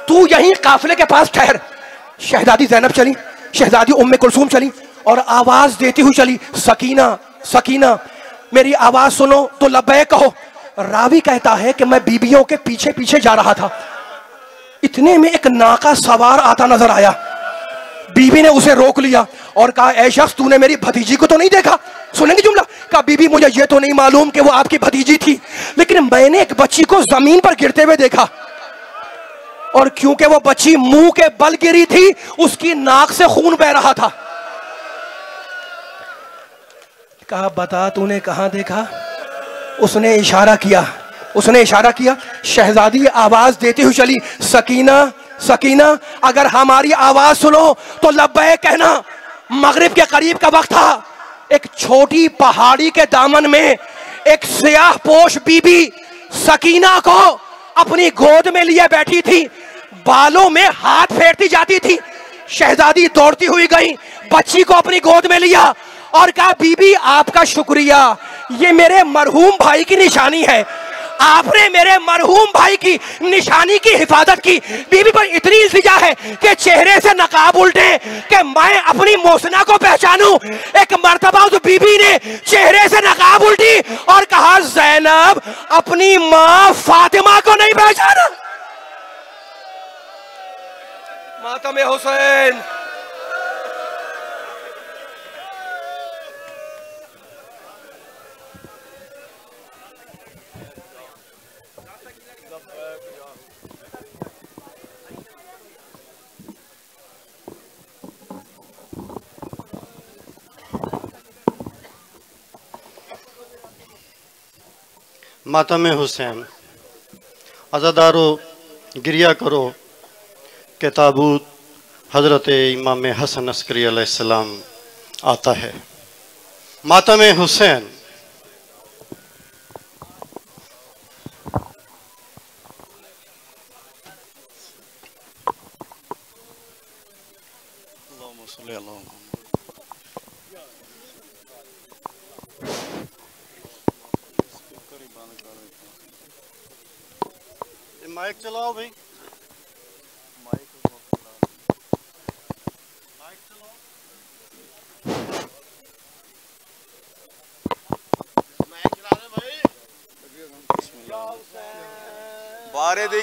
तू यहीं काफिले के पास ठहर। शहजादी ज़ैनब चली, शहजादी उम्मे कुलसूम चली और आवाज देती हुई चली, सकीना सकीना मेरी आवाज सुनो तो लब्बैक कहो। रावी कहता है कि मैं बीबियों के पीछे पीछे जा रहा था, इतने में एक नाका सवार आता नजर आया। बीबी ने उसे रोक लिया और कहा, ऐ शख्स तूने मेरी भतीजी को तो नहीं देखा? सुनेंगे जुमला। कहा बीबी मुझे ये तो नहीं मालूम कि वो आपकी भतीजी थी, लेकिन मैंने एक बच्ची को जमीन पर गिरते हुए देखा, और क्योंकि वो बच्ची मुंह के बल गिरी थी उसकी नाक से खून बह रहा था। कहा बता तूने कहां देखा? उसने इशारा किया, उसने इशारा किया। शहजादी आवाज देती हुई चली, सकीना सकीना अगर हमारी आवाज सुनो तो लब्बैक कहना। मगरिब के करीब का वक्त था। एक छोटी पहाड़ी के दामन में एक स्याह पोश बीबी सकीना को अपनी गोद में लिए बैठी थी, बालों में हाथ फेरती जाती थी। शहजादी दौड़ती हुई गई, बच्ची को अपनी गोद में लिया और कहा बीबी आपका शुक्रिया, ये मेरे मरहूम भाई की निशानी है, आपने मेरे मरहूम भाई की निशानी की हिफाजत की। बीबी पर इतनी इल्तिजा है कि चेहरे से नकाब उल्टे कि मैं अपनी मोहसिना को पहचानूं। एक मर्तबा उस बीबी ने चेहरे से नकाब उल्टी और कहा, ज़ैनब अपनी मां फातिमा को नहीं पहचाना? मातम हुसैन। मातम हुसैन। अज़ादारो गिरिया करो के ताबूत हज़रत इमाम हसन अस्करी अलैहिस्सलाम आता है। मातम हुसैन। माइक चलाओ भाई, माइक चलाओ। माइक चला बारे दिगर